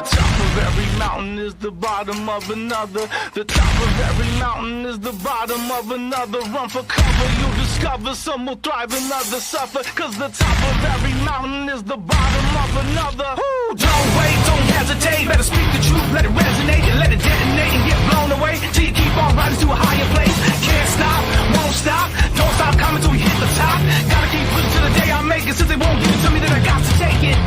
The top of every mountain is the bottom of another. The top of every mountain is the bottom of another. Run for cover, you discover some will thrive and others suffer. Cause the top of every mountain is the bottom of another. Ooh, don't wait, don't hesitate. Better speak the truth, let it resonate and let it detonate and get blown away. Till you keep on rising to a higher place. Can't stop, won't stop, don't stop coming till we hit the top. Gotta keep pushing to the day I make it. Since they won't give it to me, then I got to take it.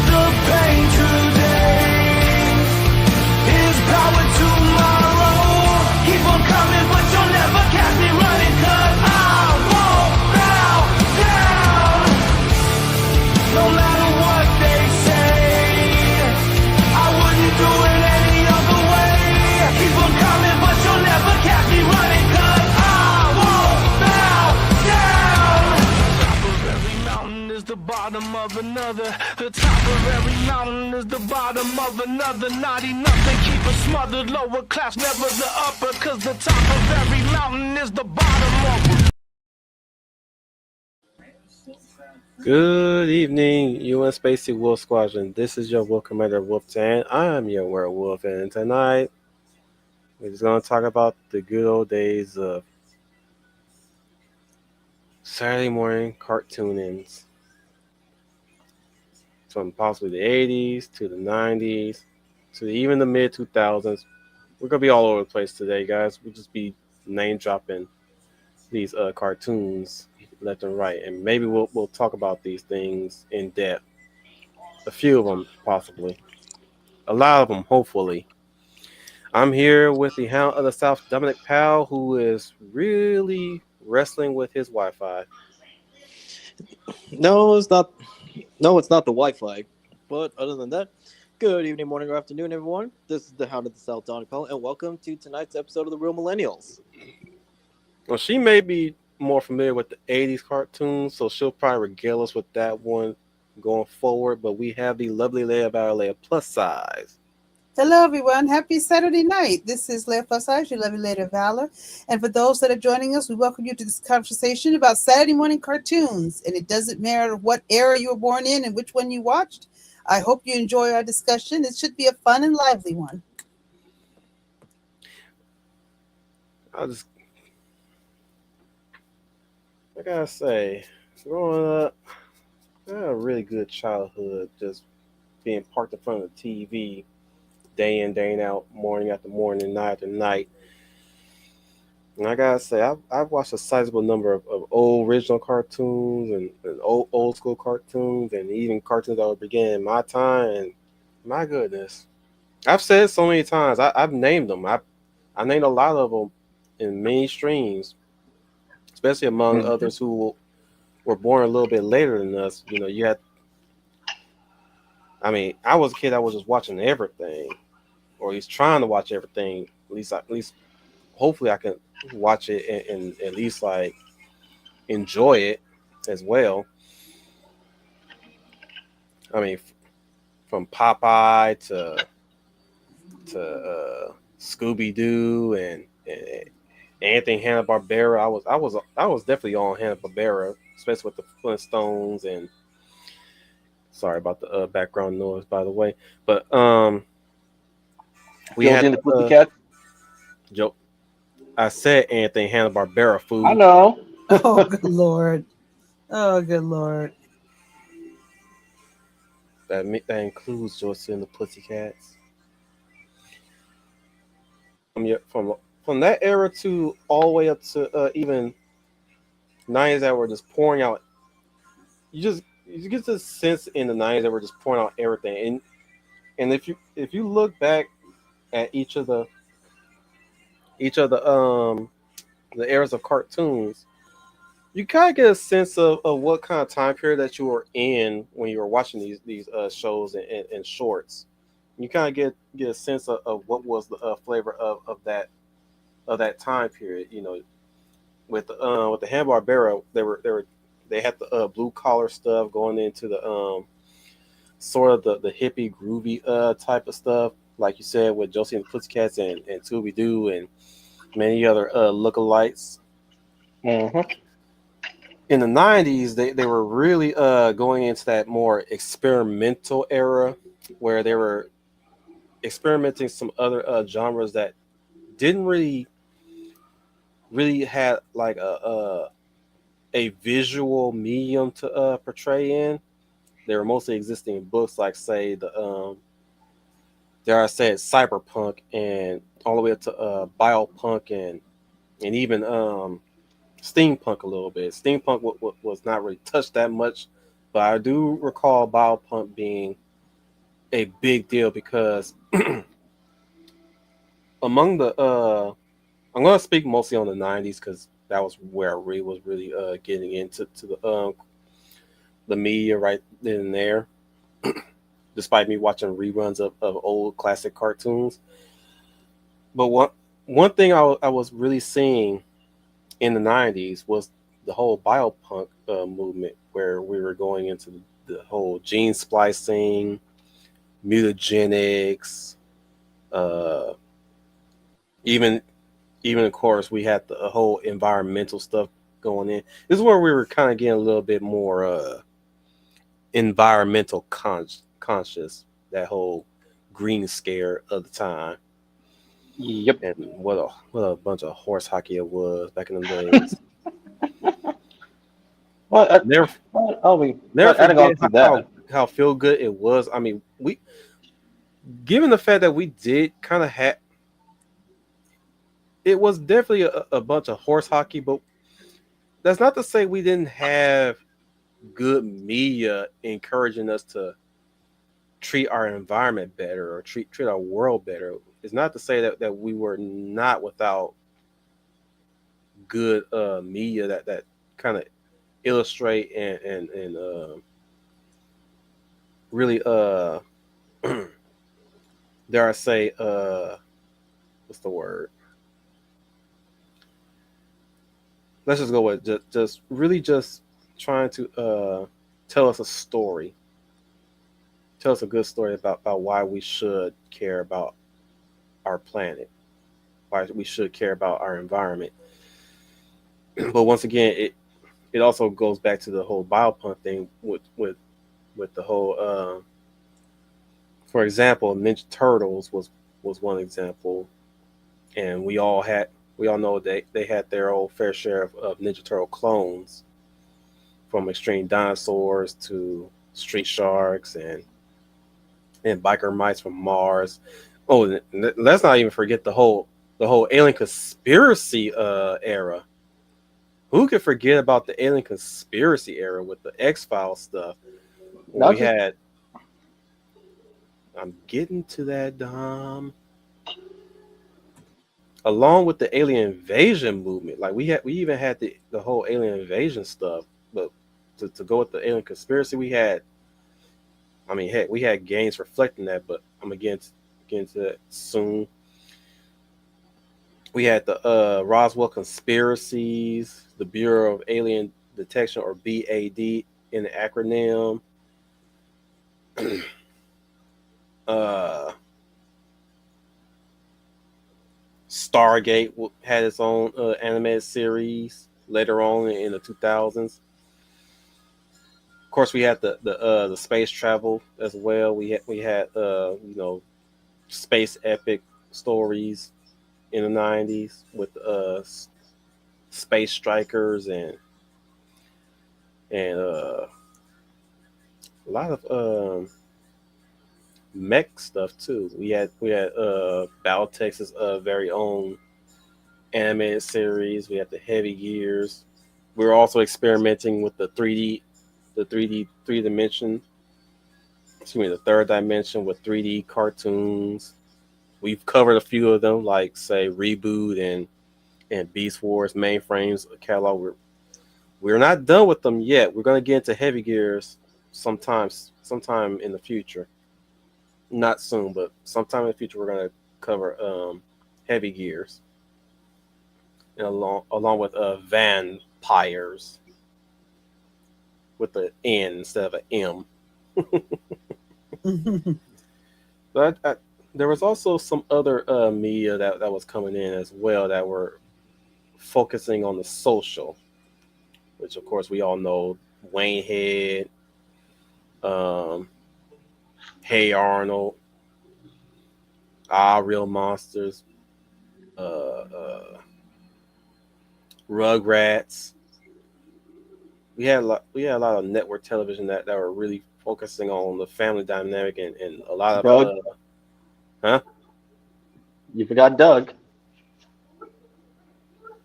The pain today is power tomorrow. Keep on coming, but you'll never catch me running. Cause I won't bow down. No matter what they say, I wouldn't do it any other way. Keep on coming, but you'll never catch me running. Cause I won't bow down. The top of every mountain is the bottom of another. The top of every mountain is the bottom of another. Naughty nothing, keep it smothered. Lower class, never the upper. Cause the top of every mountain is the bottom of. Good evening, UN Spacey Wolf Squadron. This is your Wolf Commander Wolf Tan. I'm your werewolf, and tonight we're just going to talk about the good old days of Saturday morning cartoonings. From possibly the 80s to the 90s to even the mid 2000s. We're going to be all over the place today, guys. We'll just be name dropping these cartoons left and right, and maybe we'll talk about these things in depth. A few of them, possibly. A lot of them, hopefully. I'm here with the Hound of the South, Dominic Powell, who is really wrestling with his Wi-Fi. No, it's not. No, it's not the Wi-Fi. But other than that, good evening, morning, or afternoon, everyone. This is the Hound of the South, Dominic Powell, and welcome to tonight's episode of The Real Millennials. Well, she may be more familiar with the 80s cartoons, so she'll probably regale us with that one going forward. But we have the lovely Leia Valor plus size. Hello, everyone. Happy Saturday night. This is Leia Plus Size, your lovely Lady of Valor. And for those that are joining us, we welcome you to this conversation about Saturday morning cartoons. And it doesn't matter what era you were born in and which one you watched. I hope you enjoy our discussion. It should be a fun and lively one. I gotta say, growing up, I had a really good childhood, just being parked in front of the TV day in, day out, morning after morning, night after night. And I gotta say, I've watched a sizable number of old original cartoons and old school cartoons, and even cartoons that were beginning in my time. And my goodness, I've said so many times, I've named them. I named a lot of them in many streams, especially among others who were born a little bit later than us. You know, you had. I mean, I was a kid. I was just watching everything, or at least trying to watch everything. At least, hopefully, I can watch it and at least like enjoy it as well. I mean, from Popeye to Scooby Doo and anything Hanna-Barbera. I was definitely on Hanna-Barbera, especially with the Flintstones and. Sorry about the background noise, by the way. But we had the Pussycat. Joke. I said anything Hanna-Barbera food. I know. Oh, good Lord. Oh, good Lord. That includes Joyce and the Pussycats. From that era to all the way up to even 90s that were just pouring out. You get this sense in the 90s that we're just pouring out everything. And if you look back at each of the eras of cartoons, you kind of get a sense of what kind of time period that you were in when you were watching these shows and shorts. You kind of get a sense of what was the flavor of that time period. You know, with the Hanna-Barbera, they had the blue collar stuff going into the sort of the hippie groovy type of stuff, like you said, with Josie and the Pussycats and Scooby Doo and many other lookalikes. Mm-hmm. In the 90s, they were really going into that more experimental era where they were experimenting some other genres that didn't really had like a visual medium to portray in. They were mostly existing in books, like say the dare I say it, cyberpunk, and all the way up to biopunk and even steampunk a little bit. Steampunk was not really touched that much, but I do recall biopunk being a big deal because among the I'm going to speak mostly on the 90s because that was where I really was really getting into the media right then and there, despite me watching reruns of old classic cartoons. But one thing I was really seeing in the 90s was the whole biopunk movement, where we were going into the whole gene splicing, mutagenics, uh, even of course we had the whole environmental stuff going in. This is where we were kind of getting a little bit more environmental conscious. That whole green scare of the time, Yep. and what a bunch of horse hockey it was back in the days. Well, Never I'll be never adding on forget to that. how feel good it was. I mean, we given the fact that we did kind of have, it was definitely a bunch of horse hockey, but that's not to say we didn't have good media encouraging us to treat our environment better or treat our world better. It's not to say that we were not without good media that kind of illustrate and really dare I say what's the word? Let's just go with just really just trying to tell us a story. Tell us a good story about why we should care about our planet, why we should care about our environment. But once again, it also goes back to the whole biopunk thing with the whole for example, Ninja Turtles was one example, and we all know they had their own fair share of Ninja Turtle clones, from extreme dinosaurs to street sharks and biker mice from Mars. Oh, let's not even forget the whole alien conspiracy era. Who could forget about the alien conspiracy era with the X-Files stuff? We had. I'm getting to that, Dom. Along with the alien invasion movement, like we even had the whole alien invasion stuff, but to go with the alien conspiracy, we had. I mean, heck, we had games reflecting that, but I'm gonna get into that soon. We had the Roswell conspiracies, the Bureau of Alien Detection, or BAD in the acronym. Stargate had its own animated series later on in the 2000s. Of course, we had the space travel as well. We had space epic stories in the 90s with space strikers and a lot of mech stuff too. We had Battletech's very own animated series. We had the Heavy Gears. We were also experimenting with the 3D the third dimension with 3D cartoons. We've covered a few of them, like say Reboot and Beast Wars Mainframes catalog. We're not done with them yet. We're gonna get into Heavy Gears sometime in the future. Not soon, but sometime in the future we're gonna cover Heavy Gears, and along with Vampires with the N instead of an M. But there was also some other media that was coming in as well that were focusing on the social, which of course we all know Wayne Head, Hey Arnold, Ah Real Monsters, Rugrats. We had a lot of network television that were really focusing on the family dynamic and a lot of Doug, huh? you forgot Doug.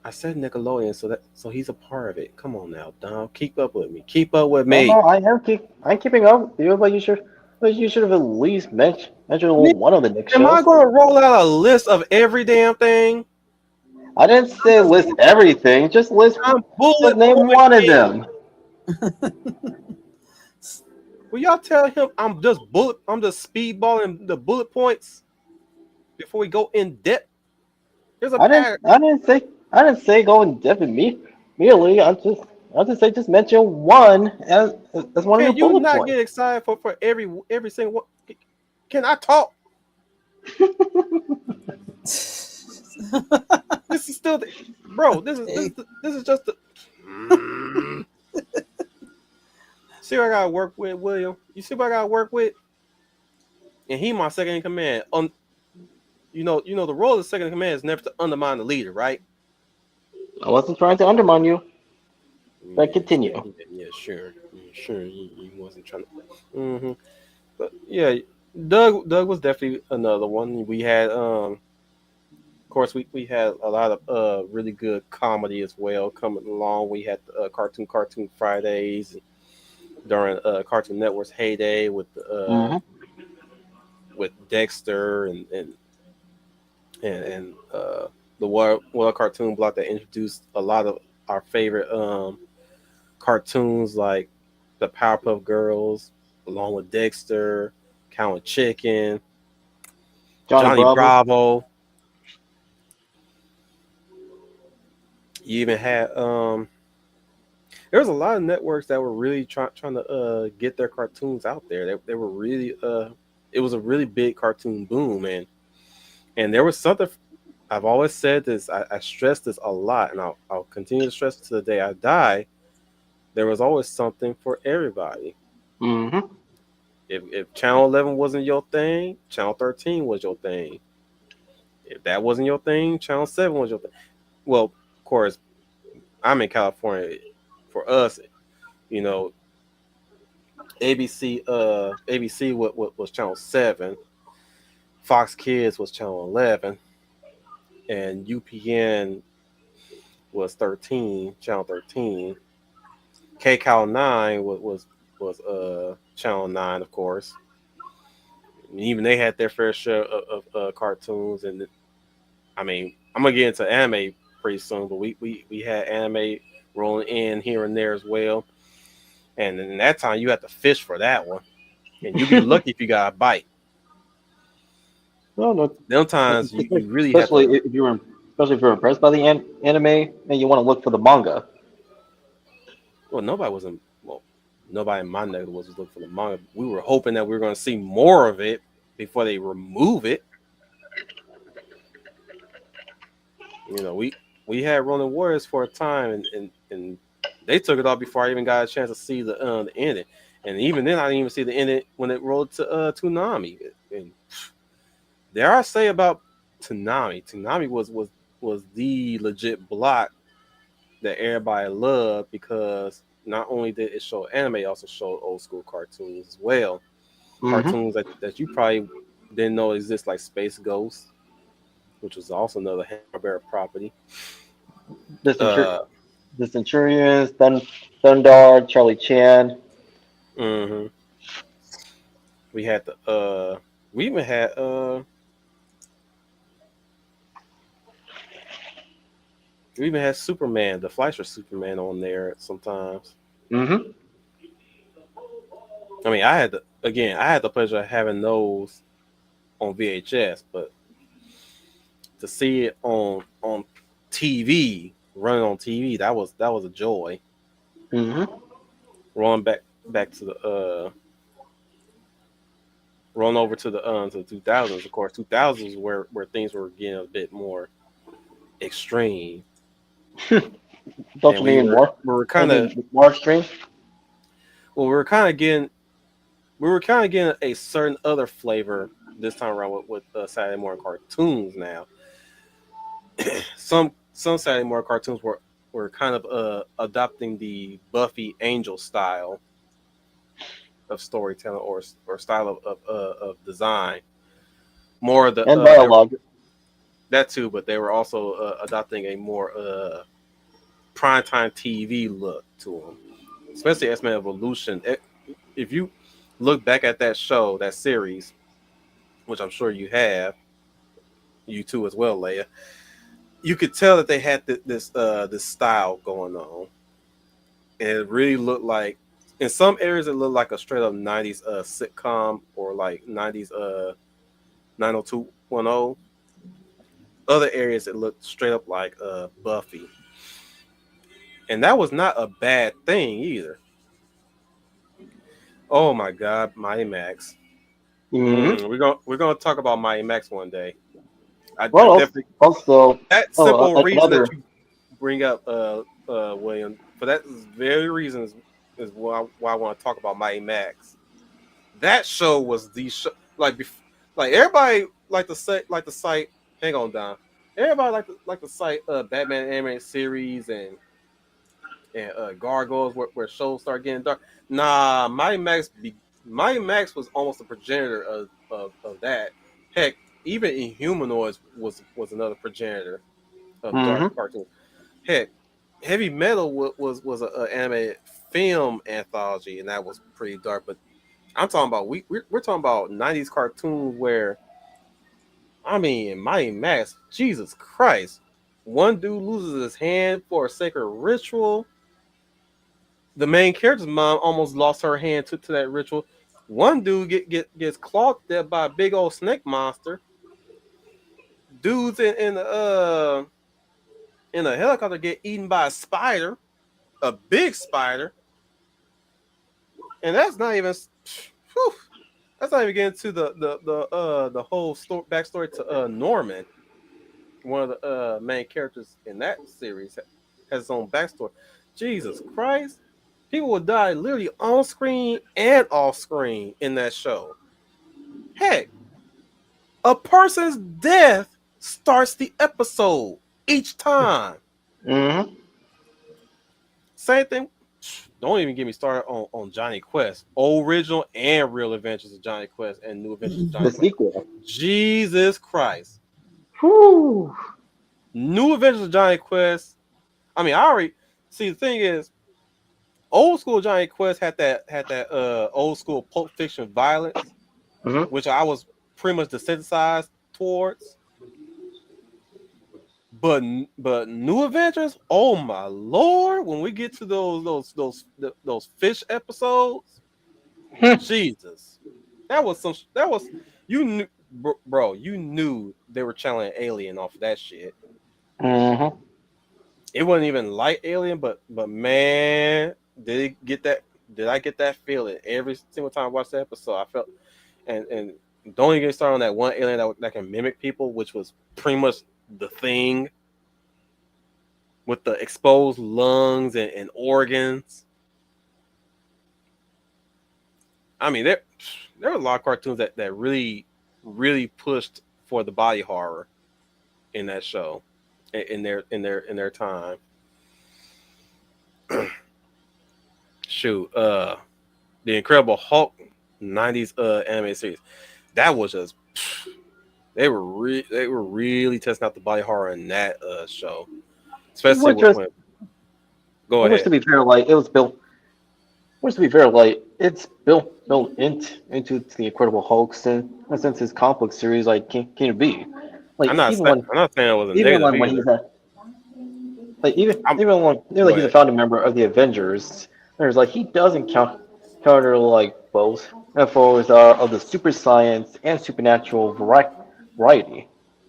I said Nickelodeon, so he's a part of it. Come on now, Dom, keep up with me. Keep up with No, me. no, I'm keeping up. But you should have at least mentioned one of the Nick Am I shows. gonna roll out a list of every damn thing? I didn't I'm say just list everything. I'm Just bullet name point. one of them. Will y'all tell him I'm just speedballing the bullet points before we go in depth? There's a I didn't. pattern. I didn't say. I didn't say go in depth with me. Merely, I just say just mention one as one of your Can you bullet not points. get excited for every single one? Can I talk? This is still bro. This is just the. See what I gotta work with, William. You see what I gotta work with, and he my second in command. You know the role of the second in command is never to undermine the leader, right? I wasn't trying to undermine you. But Yeah, continue. yeah, sure, sure. You wasn't trying to. But yeah, Doug was definitely another one. We had of course we had a lot of really good comedy as well coming along. We had Cartoon Fridays during Cartoon Network's heyday Hmm. with Dexter and the World Cartoon Block that introduced a lot of our favorite cartoons like the Powerpuff Girls, along with Dexter, Cow and Chicken, Johnny Johnny Bravo. Bravo. You even had there was a lot of networks that were really trying to get their cartoons out there. They were really it was a really big cartoon boom, and there was something. I've always said this. I stress this a lot, and I'll continue to stress it to the day I die. There was always something for everybody. Hmm. If Channel 11 wasn't your thing, Channel 13 was your thing. If that wasn't your thing, Channel 7 was your thing. Well, of course, I'm in California. For us, you know, ABC was Channel 7, Fox Kids was Channel 11, and UPN was 13, Channel 13. KCAL 9 was Channel 9, of course. And even they had their fair share of cartoons, and I mean, I'm gonna get into anime pretty soon, but we had anime rolling in here and there as well. And in that time, you had to fish for that one, and you'd be lucky if you got a bite. No, no. Them times you really have Especially to. if you're impressed by the anime and you want to look for the manga. Well, nobody in my neighborhood was looking for the manga. We were hoping that we were going to see more of it before they remove it. You know, we had Ronin Warriors for a time, and they took it off before I even got a chance to see the ending. And even then, I didn't even see the ending when it rolled to Toonami. And dare I say about Toonami? Toonami was the legit block that everybody loved because not only did it show anime, it also showed old school cartoons as well. Hmm. Cartoons that you probably didn't know exist, like Space Ghost, which was also another Hanna-Barbera property. The Centurions, Thundar, Charlie Chan. Mm-hmm. We had we even had we even had Superman, the Fleischer Superman on there sometimes. Hmm. I mean, I had the pleasure of having those on VHS, but to see it on TV, running on TV, that was a joy. Hmm. Rolling back to the rolling over to the 2000s. Of course, 2000s where things were getting a bit more extreme, Don't and you mean more? we were kind of More extreme? well, we were kind of getting we were kind of getting a certain other flavor this time around with Saturday morning cartoons. Now, some Saturday morning cartoons were kind of adopting the Buffy Angel style of storytelling or style of design. More of the And dialogue. that too, but they were also adopting a more primetime TV look to them, especially X-Men Evolution. If you look back at that show, that series, which I'm sure you have, you too as well, Leia, you could tell that they had this style going on, and it really looked like, in some areas, it looked like a straight up '90s sitcom or like '90s 90210. Other areas, it looked straight up like Buffy, and that was not a bad thing either. Oh my God, Mighty Max. Mm-hmm. We're gonna talk about Mighty Max one day. I Well, definitely, also, that simple reason another. that you bring up, William, for that very reason is why I want to talk about Mighty Max. That show was the show, like everybody like to cite. Hang on, Don. Everybody like to cite Batman animated series and Gargoyles where shows start getting dark. Nah, Mighty Max was almost a progenitor of that. Heck, even Inhumanoids was another progenitor of dark cartoons. Heck, Heavy Metal was an animated film anthology, and that was pretty dark. But I'm talking about we're talking about '90s cartoons where, I mean, Mighty Max, Jesus Christ, one dude loses his hand for a sacred ritual. The main character's mom almost lost her hand to that ritual. One dude gets clawed dead by a big old snake monster. Dudes in a helicopter get eaten by a spider, a big spider, and that's not even. Whew, that's not even getting to the whole backstory to Norman, one of the main characters in that series, has his own backstory. Jesus Christ, people would die literally on screen and off screen in that show. Heck, a person's death starts the episode each time. Mm-hmm. Same thing. Don't even get me started on Johnny Quest, original and real adventures of Johnny Quest and new adventures of Johnny The Quest. sequel. Jesus Christ. Whew. New Adventures of Johnny Quest. I mean, I already see. The thing is, old school Johnny Quest had that old school Pulp Fiction violence, which I was pretty much desensitized towards. But New Adventures, oh my Lord! When we get to those fish episodes, Jesus, that was you knew, bro. You knew they were channeling Alien off of that shit. Mm-hmm. It wasn't even like Alien, but man, did I get that feeling every single time I watched the episode? I felt, and don't even get started on that one alien that can mimic people, which was pretty much the Thing, with the exposed lungs and organs. I mean, there were a lot of cartoons that really pushed for the body horror in that show, in their time. Shoot, the Incredible Hulk '90s anime series, that was just they were really testing out the body horror in that show, especially when go ahead. To be fair, like it was built. To be fair, like it's built into the Incredible Hulk since his comic book series like came to be. Like I'm not saying it was a even negative when he's even when he's a founding member of the Avengers, there's like he does encounter like both metaphors of the super science and supernatural variety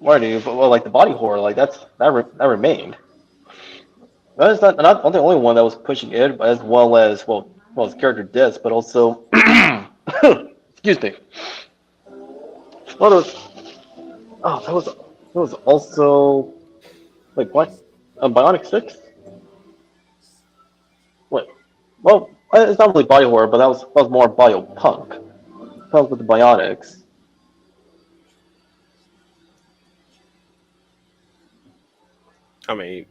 of like the body horror, like that remained. That is not the only one that was pushing it, as well as his character deaths, but also excuse me. Well, that was also like what? Bionic 6? What? Well, it's not really body horror, but that was more biopunk. comes with the Bionics. I mean,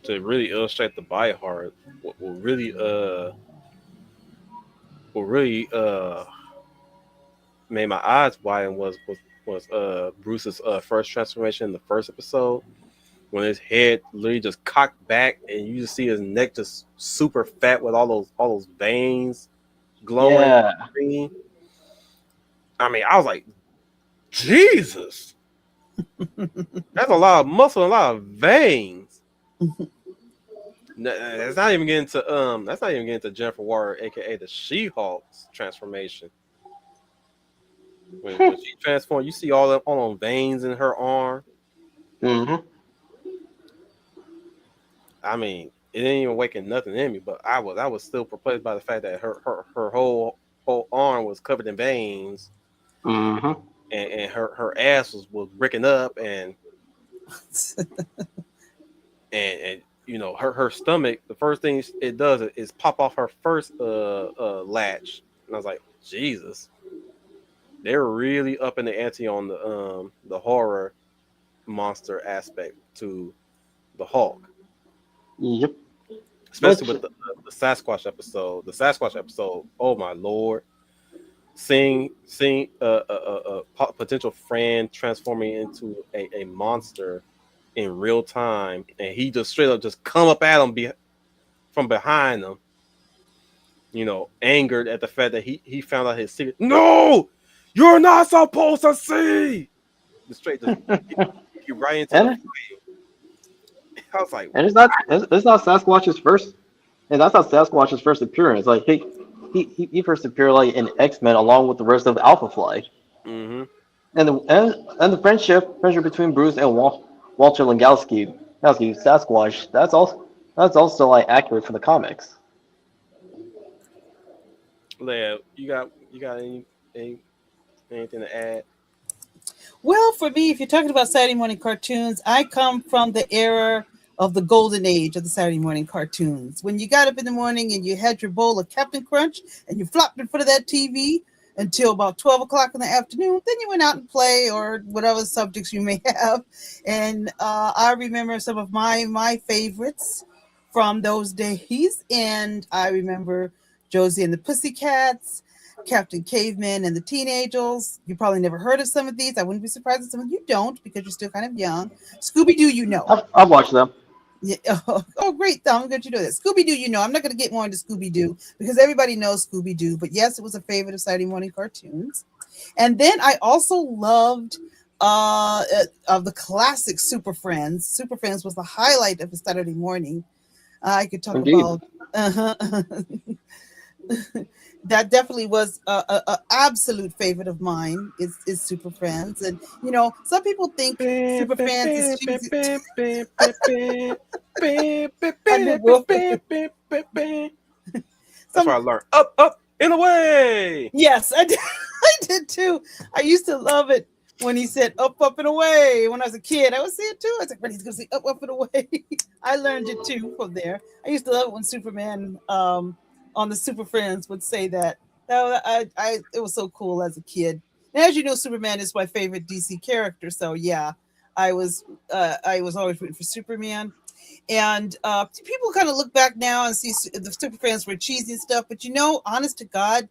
to really illustrate the Biohard, what really made my eyes widen was Bruce's first transformation in the first episode, when his head literally just cocked back and you just see his neck just super fat with all those veins glowing Yeah. green. I mean, I was like, Jesus, that's a lot of muscle, a lot of veins. That's not even getting to Jennifer Warren, aka the She-Hulk's transformation. When she transformed, you see all them veins in her arm. hmm I mean, it didn't even awaken nothing in me, but I was still perplexed by the fact that her whole arm was covered in veins, hmm and her ass was breaking up, and you know her stomach. The first thing it does is pop off her first latch, and I was like, Jesus, they're really up in the ante on the horror monster aspect to the Hulk. Yep. Especially with the Sasquatch episode. The Sasquatch episode, oh my lord! Seeing a potential friend transforming into a monster in real time, and he just straight up just come up at him from behind him. You know, angered at the fact that he found out his secret. No, you're not supposed to see. Just straight just get right into And the fight. I was like, and it's not Sasquatch's first, and that's not Sasquatch's first appearance. Like he first appeared like in X-Men along with the rest of Alpha Flight. mm-hmm. And the friendship between Bruce and Walter Langowski, Sasquatch, that's also like accurate for the comics. Leia, you got anything to add? Well, for me, if you're talking about Saturday morning cartoons, I come from the era of the golden age of the Saturday morning cartoons. When you got up in the morning and you had your bowl of Captain Crunch and you flopped in front of that TV until about 12 o'clock in the afternoon, then you went out and play or whatever subjects you may have. And I remember some of my favorites from those days. And I remember Josie and the Pussycats, Captain Caveman and the Teenagers. You probably never heard of some of these. I wouldn't be surprised if some of you don't because you're still kind of young. Scooby-Doo, you know. I've watched them. Yeah. Oh, great. I'm good you know that. Scooby-Doo, you know. I'm not going to get more into Scooby-Doo because everybody knows Scooby-Doo. But yes, it was a favorite of Saturday morning cartoons. And then I also loved of the classic Super Friends. Super Friends was the highlight of the Saturday morning. I could talk Indeed. about... that definitely was a absolute favorite of mine is Super Friends. And you know, some people think Super Friends is cheesy. That's where I learned up and away. Yes, I did. I did too. I used to love it when he said up and away. When I was a kid, I would say it too. I was like, but he's gonna say up and away. I learned it too from there. I used to love it when Superman on the Super Friends would say that. It was so cool as a kid. And as you know, Superman is my favorite DC character. So yeah, I was always rooting for Superman. And people kind of look back now and see the Super Friends were cheesy and stuff. But you know, honest to God,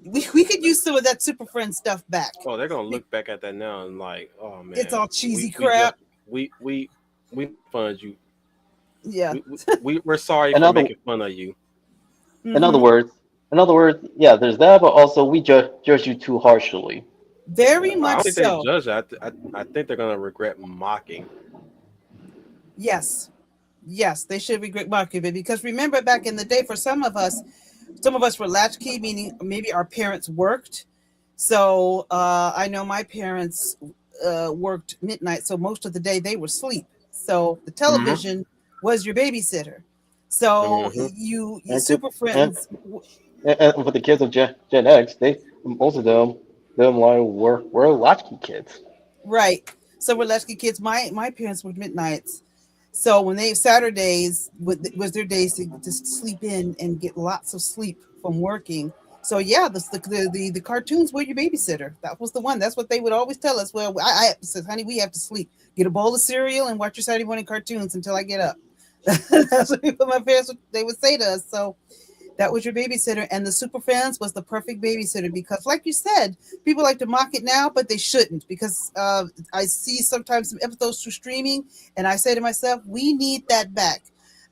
we could use some of that Super Friends stuff back. Oh, they're gonna look back at that now and like, oh man, It's all cheesy crap. We fund you. Yeah. We're sorry for Another- making fun of you. In other words, yeah, there's that, but also we judge you too harshly. Very I much don't think so. they judge it. I think they're gonna regret mocking. Yes, they should regret mocking it because remember back in the day, for some of us were latchkey, meaning maybe our parents worked. So I know my parents worked midnight, so most of the day they were asleep. So the television was your babysitter. So you Super Friends. And for the kids of Gen X, most of them like were latchkey kids. Right. So we're latchkey kids. My parents worked midnights. So when Saturdays was their days to just sleep in and get lots of sleep from working. So yeah, the cartoons were your babysitter. That was the one. That's what they would always tell us. Well, I said, honey, we have to sleep. Get a bowl of cereal and watch your Saturday morning cartoons until I get up. That's what my parents they would say to us. So that was your babysitter, and the Super Friends was the perfect babysitter because, like you said, people like to mock it now, but they shouldn't because I see sometimes some episodes through streaming, and I say to myself, we need that back.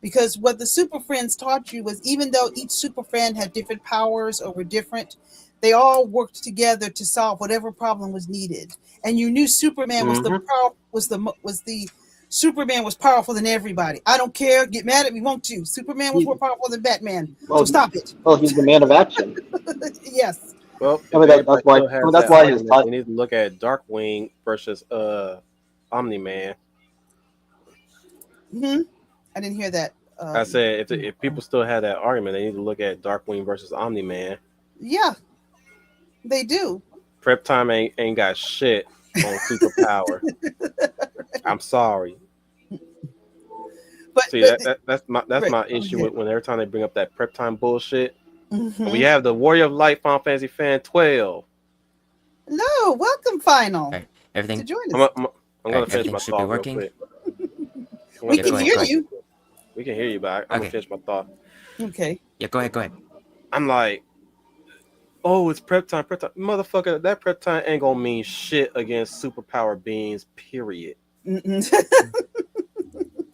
Because what the Super Friends taught you was even though each Super Friend had different powers or were different, they all worked together to solve whatever problem was needed. And you knew Superman was the Superman was powerful than everybody. I don't care. Get mad at me, won't you? Superman was more powerful than Batman. So stop it. Well, he's the man of action. Yes. Well, I mean, if that's everybody why. still I has mean, that's that why his argument, you need to look at Darkwing versus Omni Man. I didn't hear that. I said if people still have that argument, they need to look at Darkwing versus Omni Man. Yeah, they do. Prep Time ain't got shit on superpower. I'm sorry. But, See, that's my right, issue with when every time they bring up that Prep Time bullshit. mhm. We have the Warrior of Light Final Fantasy Fan 12. No, welcome, Final, Okay, to everything. join I'm, us. I'm, I'm gonna Alright, finish my everything should be thought real working. quick. We Yeah, can go ahead, hear go ahead. you. We can hear you, but I'm gonna Okay. finish my thought. Okay. Yeah, go ahead, go ahead. I'm like, oh, it's prep time, motherfucker. That prep time ain't gonna mean shit against superpower beings. Period. Mm-mm.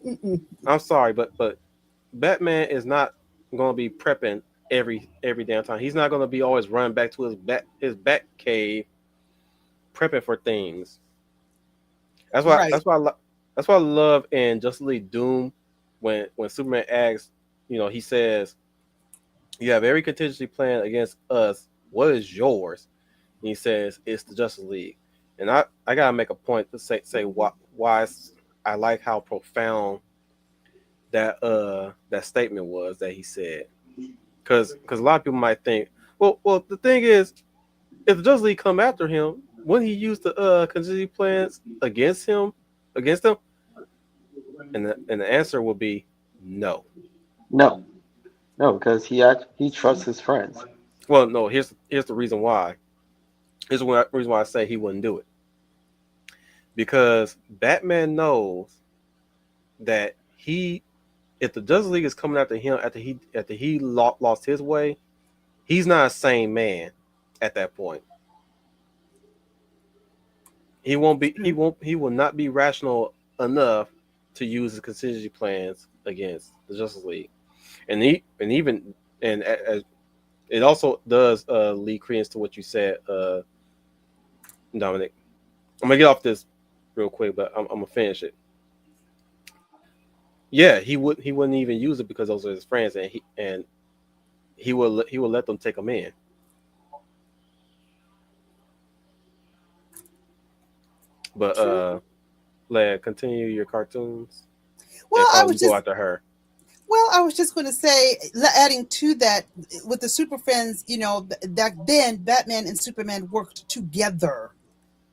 Mm-mm. I'm sorry, but Batman is not gonna be prepping every damn time. He's not gonna be always running back to his bat cave, prepping for things. That's why Right. that's why I love in Justice League Doom when Superman asks, he says, "You have every contingency plan against us. What is yours?" And he says, "It's the Justice League." And I gotta make a point to say why I like how profound that statement was that he said, because a lot of people might think, well, the thing is, if the Justice League come after him, wouldn't he use the contingency plans against them? And the answer will be no. No, because he trusts his friends. Well, no. Here's the reason why. Here's the reason why I say he wouldn't do it. Because Batman knows that if the Justice League is coming after him after he lost his way, he's not a sane man at that point. He will not be rational enough to use his contingency plans against the Justice League, and as it also does lead credence to what you said, Dominic. I'm gonna get off this real quick, but I'm gonna finish it. Yeah, he wouldn't even use it because those are his friends, and he will let them take him in. But Leia, continue your cartoons. Well, and I probably was go just after her. Well, I was just going to say, adding to that, with the Super Friends, back then, Batman and Superman worked together.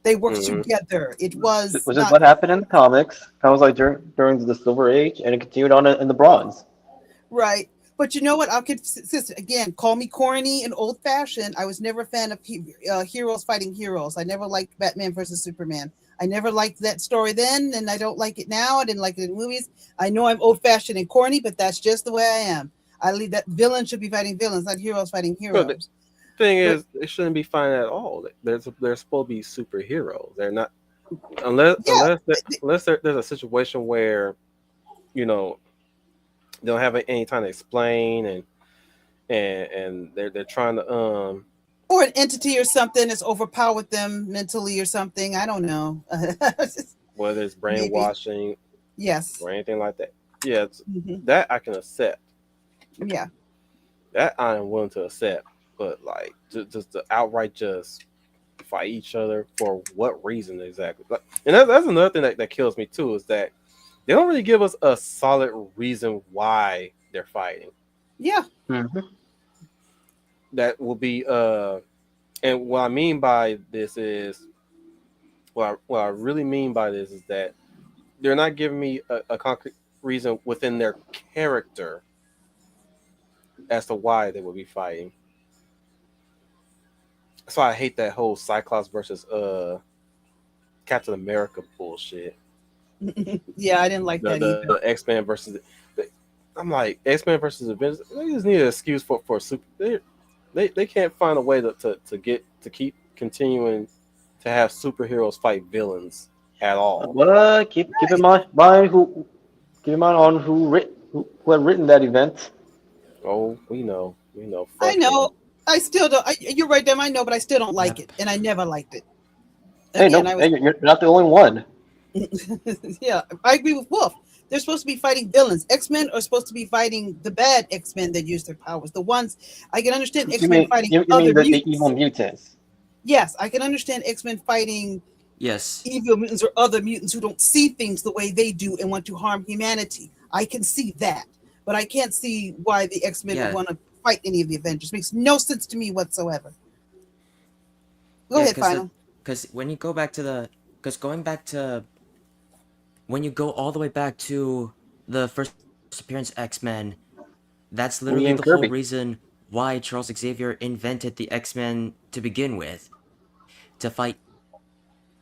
They worked Mhm. together. It was Which is not what happened in the comics. Kind of like during the Silver Age, and it continued on in the Bronze. right. But you know what? I'll consist again. Call me corny and old fashioned. I was never a fan of heroes fighting heroes. I never liked Batman versus Superman. I never liked that story then, and I don't like it now. I didn't like it in movies. I know I'm old fashioned and corny, but that's just the way I am. I believe that villains should be fighting villains, not heroes fighting Well, heroes. Thing is, it shouldn't be fine at all. They're supposed to be superheroes. They're not unless Yeah, there's a situation where they don't have any time to explain and they're trying to or an entity or something that's overpowered them mentally or something. I don't know. whether it's Maybe. brainwashing Yes. or anything like that. Yeah, Mhm. that I can accept. Yeah. That I am willing to accept. But like just to outright just fight each other for what reason exactly? Like, and that's another thing that kills me too, is that they don't really give us a solid reason why they're fighting. Yeah. Mm-hmm. That will be and what I mean by this is what I really mean by this is that they're not giving me a concrete reason within their character as to why they would be fighting. That's why I hate that whole Cyclops versus Captain America bullshit. Yeah, I didn't like that either. The X Men versus. I'm like X Men versus Avengers. They just need an excuse for super. They can't find a way to keep continuing to have superheroes fight villains at all. But keep in Right. mind who keep in mind on who had written that event. Oh, we know. I Fuck him. know. I still don't. You're right, Dem. I know, but I still don't like Yep. it, and I never liked it. Hey, Again, no, I was. hey, you're not the only one. Yeah, I agree with Wolf. They're supposed to be fighting villains. X-Men are supposed to be fighting the bad X-Men that use their powers. The ones I can understand You X-Men mean fighting you other mean the evil mutants. mutants? Yes, I can understand X-Men fighting Yes. evil mutants or other mutants who don't see things the way they do and want to harm humanity. I can see that, but I can't see why the X-Men would Yeah. want to fight any of the Avengers. Makes no sense to me whatsoever. Go Yeah, ahead, Final. because when you go back to the, because going back to, when you go all the way back to the first appearance X-Men, that's literally and the whole Kirby. reason why Charles Xavier invented the X-Men to begin with, to fight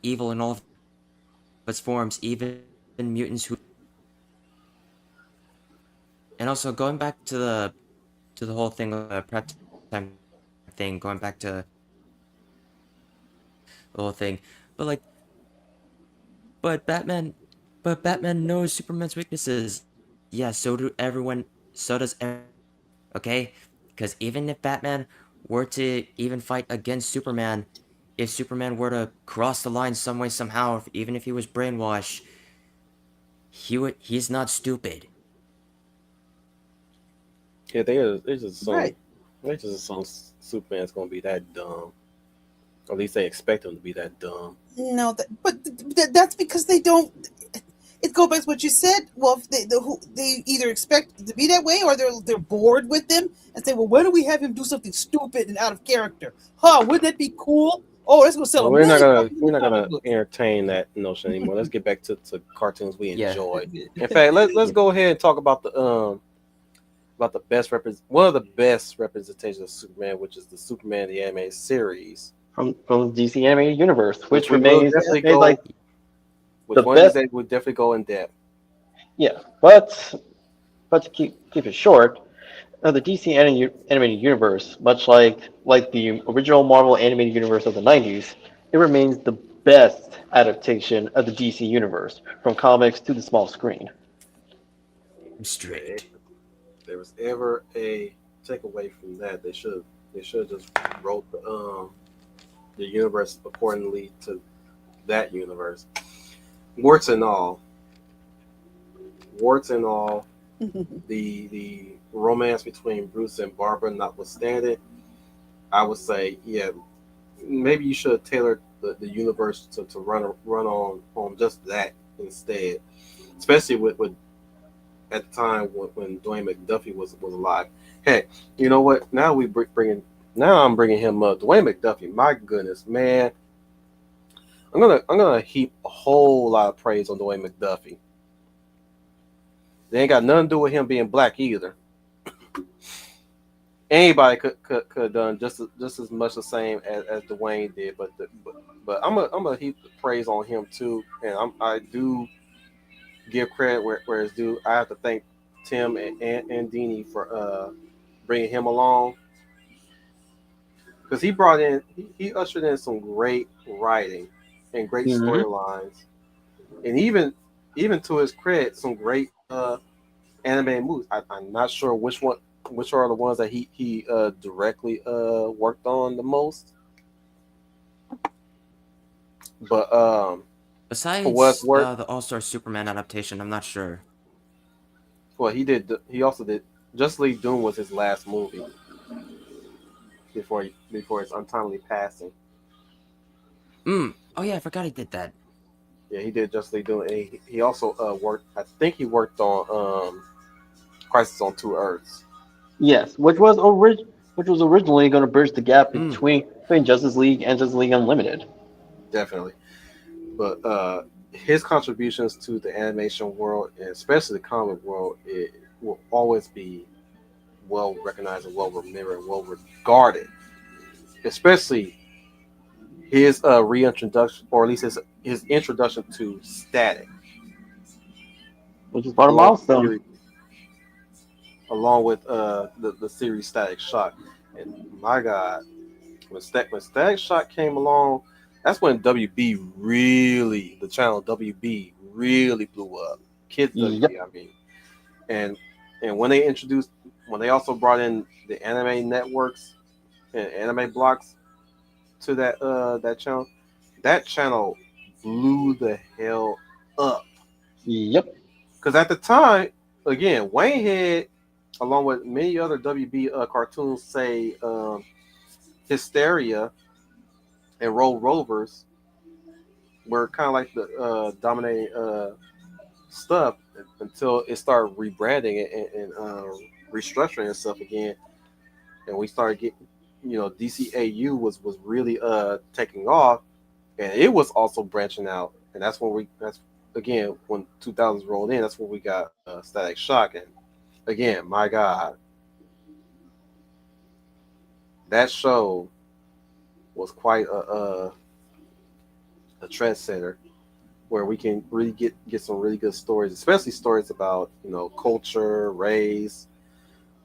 evil in all of its forms, even mutants who. And also going back to the whole thing, prep time thing, going back to the whole thing, but like, but Batman, but Batman knows Superman's weaknesses. Yeah, so do everyone. So does everyone. Okay, because even if Batman were to even fight against Superman, if Superman were to cross the line some way somehow, even if he was brainwashed, he's not stupid. Yeah, they just assume Right. they just assume Superman's gonna be that dumb. Or at least they expect him to be that dumb. No, that's because they don't. It goes back to what you said. Well, if they either expect it to be that way, or they're bored with them and say, "Well, why don't we have him do something stupid and out of character? Huh? Wouldn't that be cool? Oh, that's gonna sell Well, a million copies in we're the not comic gonna books." entertain that notion anymore. Let's get back to cartoons we Yeah. enjoy. In fact, let's go ahead and talk about the one of the best representations of Superman, which is the Superman the animated series, From the DC animated universe, which we will remains definitely remains go. like Which the one of these best. days we'll definitely go in depth. Yeah, but to keep it short, the DC animated universe, much like the original Marvel animated universe of the '90s, it remains the best adaptation of the DC universe, from comics to the small screen. I'm straight. If there was ever a takeaway from that, they should just wrote the universe accordingly to that universe. Warts and all, the romance between Bruce and Barbara notwithstanding, I would say, yeah, maybe you should have tailored the universe to run on just that instead. Especially with at the time when Dwayne McDuffie was alive. Hey, you know what? Now I'm bringing him up. Dwayne McDuffie, my goodness, man. I'm gonna heap a whole lot of praise on Dwayne McDuffie. They ain't got nothing to do with him being black either. Anybody could have done just as much the same as Dwayne did, but I'm gonna heap the praise on him too, and I do give credit where it's due. I have to thank Tim and Dini for bringing him along, because he ushered in some great writing and great Mhm. storylines, and even to his credit, some great animated movies. I'm not sure which are the ones that he directly worked on the most, but for what's Besides worth, the All-Star Superman adaptation, I'm not sure. well, he also did Justice League Doom was his last movie before his untimely passing. Oh yeah, I forgot he did that. Yeah, he did Justice League Doom, and he also worked. I think he worked on Crisis on Two Earths. Yes, which was originally going to bridge the gap between Justice League and Justice League Unlimited. Definitely, but his contributions to the animation world, and especially the comic world, it will always be well recognized and well remembered and well regarded. Especially his reintroduction, or at least his introduction to Static, which is part of along with the milestone. series, along with the series Static Shock. And my God, when Static Shock came along, that's when WB really, the channel WB really blew up. Kids Yep. WB, I mean. And when they also brought in the anime networks and anime blocks to that channel blew the hell up. Yep. Because at the time, again, Wayne Head, along with many other WB cartoons, say Hysteria and Roll Rovers, were kind of like the dominating stuff until it started rebranding it and restructuring itself again, and we started getting, DCAU was really taking off, and it was also branching out, and that's when 2000s rolled in. That's when we got Static Shock, and again, my God, that show was quite a trendsetter, where we can really get some really good stories, especially stories about culture, race,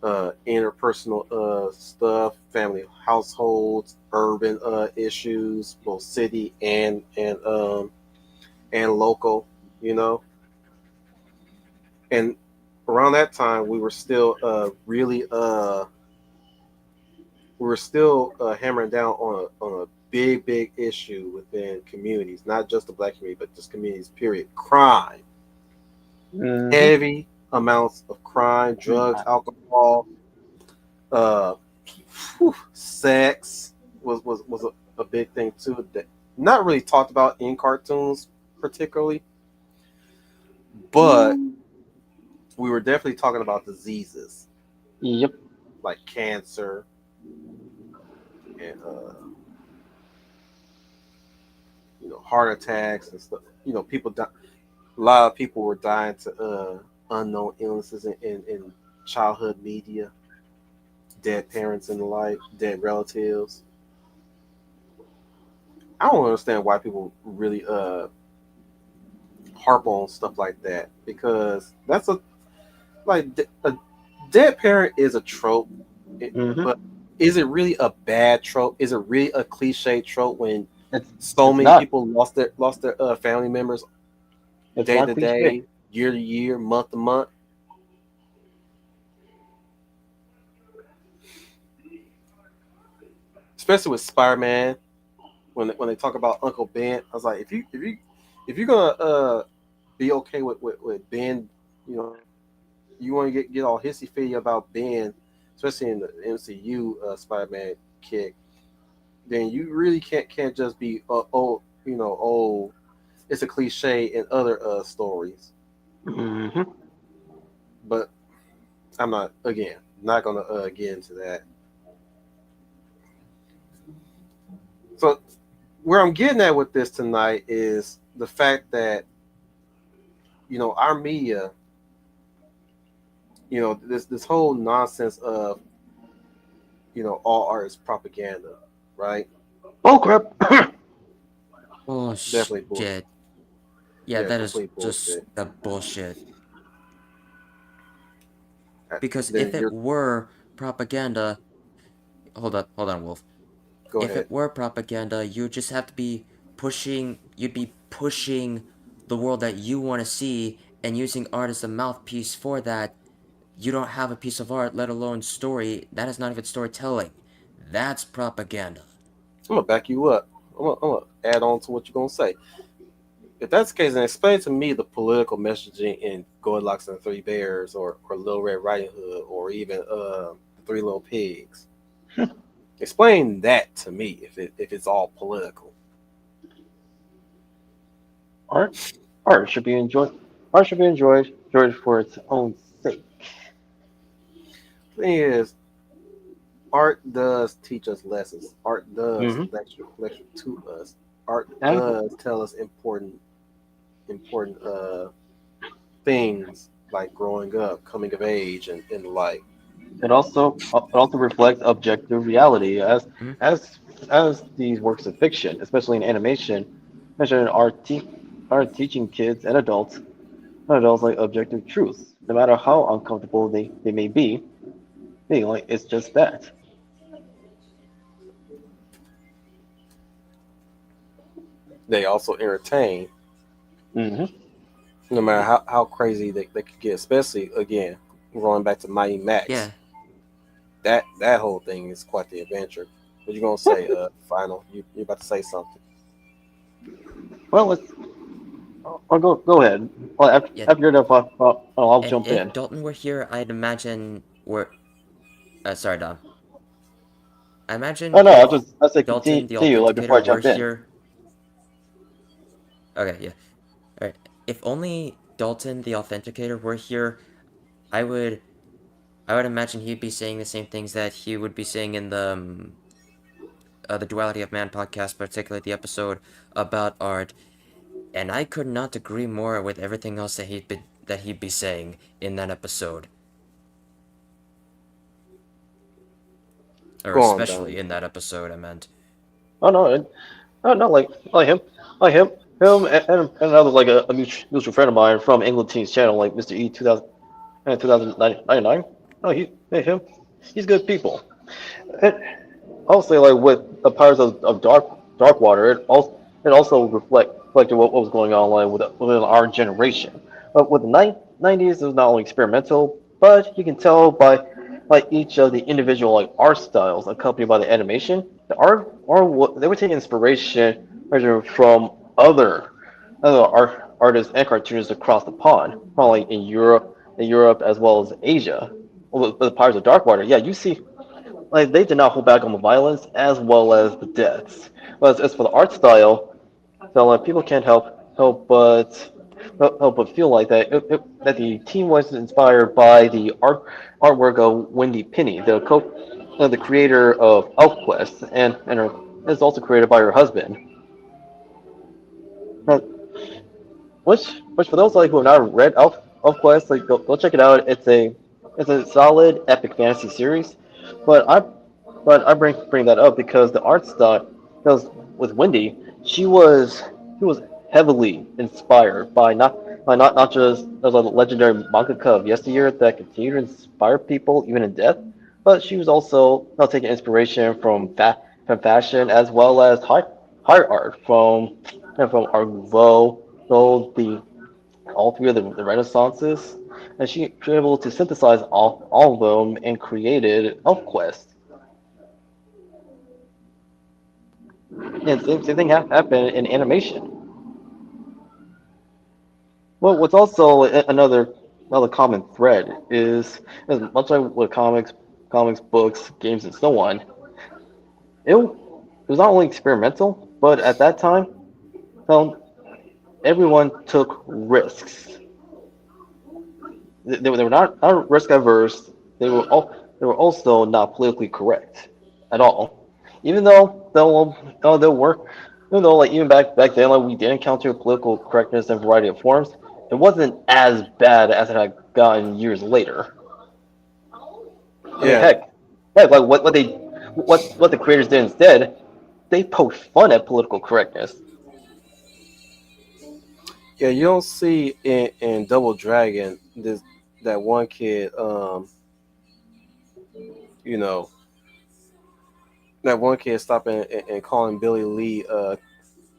interpersonal stuff, family, households, urban issues, both city and local, And around that time, we were still hammering down on a big issue within communities, not just the Black community, but just communities, period. Crime. Mhm. Heavy amounts of crime, drugs, alcohol, sex was a big thing too, that not really talked about in cartoons particularly, but we were definitely talking about diseases Yep. like cancer and heart attacks and stuff. People die. A lot of people were dying to unknown illnesses in childhood media, dead parents and the like, dead relatives. I don't understand why people really harp on stuff like that, because that's a dead parent is a trope, Mhm. but is it really a bad trope? Is it really a cliche trope when It's many not. people lost their family members It's day not to cliche. day, year to year, month to month? Especially with Spider-Man, when they talk about Uncle Ben, I was like, if you're gonna be okay with Ben, you want to get all hissy fitty about Ben, especially in the MCU Spider-Man kick, then you really can't just be it's a cliche in other stories. Mhm. But I'm not gonna get into that. So where I'm getting at with this tonight is the fact that our media, this whole nonsense of all art is propaganda, right? Oh crap. Definitely Bullshit. bullshit. Yeah, Yeah, that is complete just bullshit. the bullshit. Uh, Because Then if it you're were propaganda, hold on, Wolf. go If ahead. it were propaganda, you just have to be you'd be pushing the world that you want to see and using art as a mouthpiece for that. You don't have a piece of art, let alone story. That is not even storytelling. That's propaganda. I'm gonna back you up. I'm gonna add on to what you're gonna say. If that's the case, then explain to me the political messaging in Goldilocks and the Three Bears, or Little Red Riding Hood, or even the Three Little Pigs. Explain that to me if it's all political. Art should be enjoyed. Art should be enjoyed for its own sake. Thing is, art does teach us lessons. Art does Mm-hmm. lecture to us. Art And does tell us important things like growing up, coming of age, and the like. it also reflects objective reality, as Hmm? as as these works of fiction, especially in animation, are teaching kids and adults like objective truths, no matter how uncomfortable they may be. Being like it's just that. They also entertain, Hmm. no matter how crazy they could get. Especially again, going back to Mighty Max. Yeah. That whole thing is quite the adventure. What you gonna say, Final? You about to say something? Well, go ahead. Well, Yeah. after you're done, I'll And jump if in. Dalton were here, I'd imagine we're. Sorry, Dom. I imagine Oh no, if I'll say Dalton, the continue like before I authenticator, were jump in. here. Okay, yeah. Alright. If only Dalton, the authenticator, were here, I would imagine he'd be saying the same things that he would be saying in the Duality of Man podcast, particularly the episode about art. And I could not agree more with everything else that he'd be saying in that episode. Or Go on, especially Don. in that episode, I meant. Oh no, not him, and another like a mutual friend of mine from England Teens channel, like Mr. E 2099. No, him, he's good people. And I'll say like with the powers of dark water, it also reflected what was going on like within our generation. But with the 90s, it was not only experimental, but you can tell by each of the individual like art styles accompanied by the animation. The art they were taking inspiration from other artists and cartoonists across the pond, probably in Europe as well as Asia. With the Pirates of Darkwater, yeah, you see, like they did not hold back on the violence as well as the deaths. But as for the art style, so like people can't help but feel like that the team was inspired by the artwork of Wendy Penny, the creator of ElfQuest, and is also created by her husband. Uh, which for those like who have not read ElfQuest, like go check it out. It's a solid epic fantasy series, but I bring that up because the art style, because with Wendy, she was heavily inspired by not just the legendary mangaka of yesteryear that continued to inspire people even in death, but she was also taking inspiration from fashion as well as high art from Art Nouveau, so the all three of the Renaissances, and she was able to synthesize all of them and created ElfQuest. And same thing happened in animation. Well, what's also another common thread is much like with comics, books, games, and so on. It was not only experimental, but at that time, um, everyone took risks. They were not risk averse. They were also not politically correct at all. Even though work, even though like even back then like we did encounter political correctness in a variety of forms, it wasn't as bad as it had gotten years later. I mean, Yeah, heck, like what the creators did instead, they poked fun at political correctness. yeah. You don't see in Double Dragon that one kid. You know, that one kid stopping and calling Billy Lee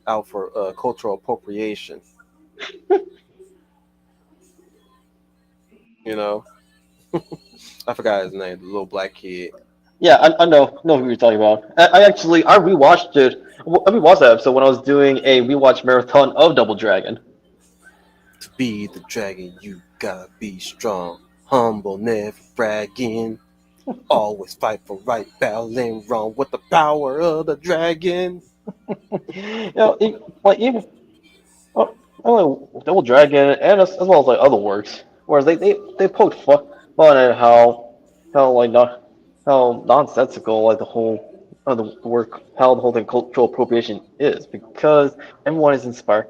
out for cultural appropriation. You know, I forgot his name. The little black kid. Yeah, I know who you're talking about. I rewatched it. I rewatched that episode when I was doing a rewatch marathon of Double Dragon. To be the dragon, you gotta be strong, humble, never bragging. Always fight for right, battling wrong with the power of the dragon. You know, like even I like Double Dragon and as well as like other works, whereas they poked fun at how like not how nonsensical like the whole the work how the whole thing cultural appropriation is because everyone is inspired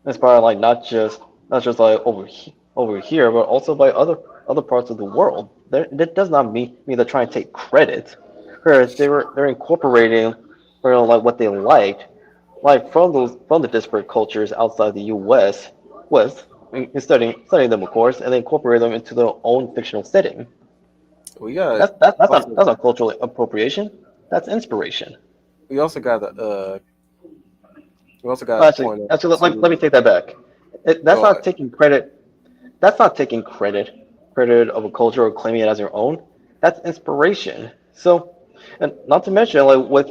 like not just like over here but also by other parts of the world. That does not mean they're trying to take credit. Whereas they're incorporating or like what they liked, like from the disparate cultures outside the U.S. was and studying them, of course, and then incorporate them into their own fictional setting. We got That's also not cultural appropriation. That's inspiration. we also got to we also got Well, to point out actually, let me to take that back. That's go not ahead. taking credit. That's not taking credit of a culture or claiming it as your own. That's inspiration. So, and not to mention like with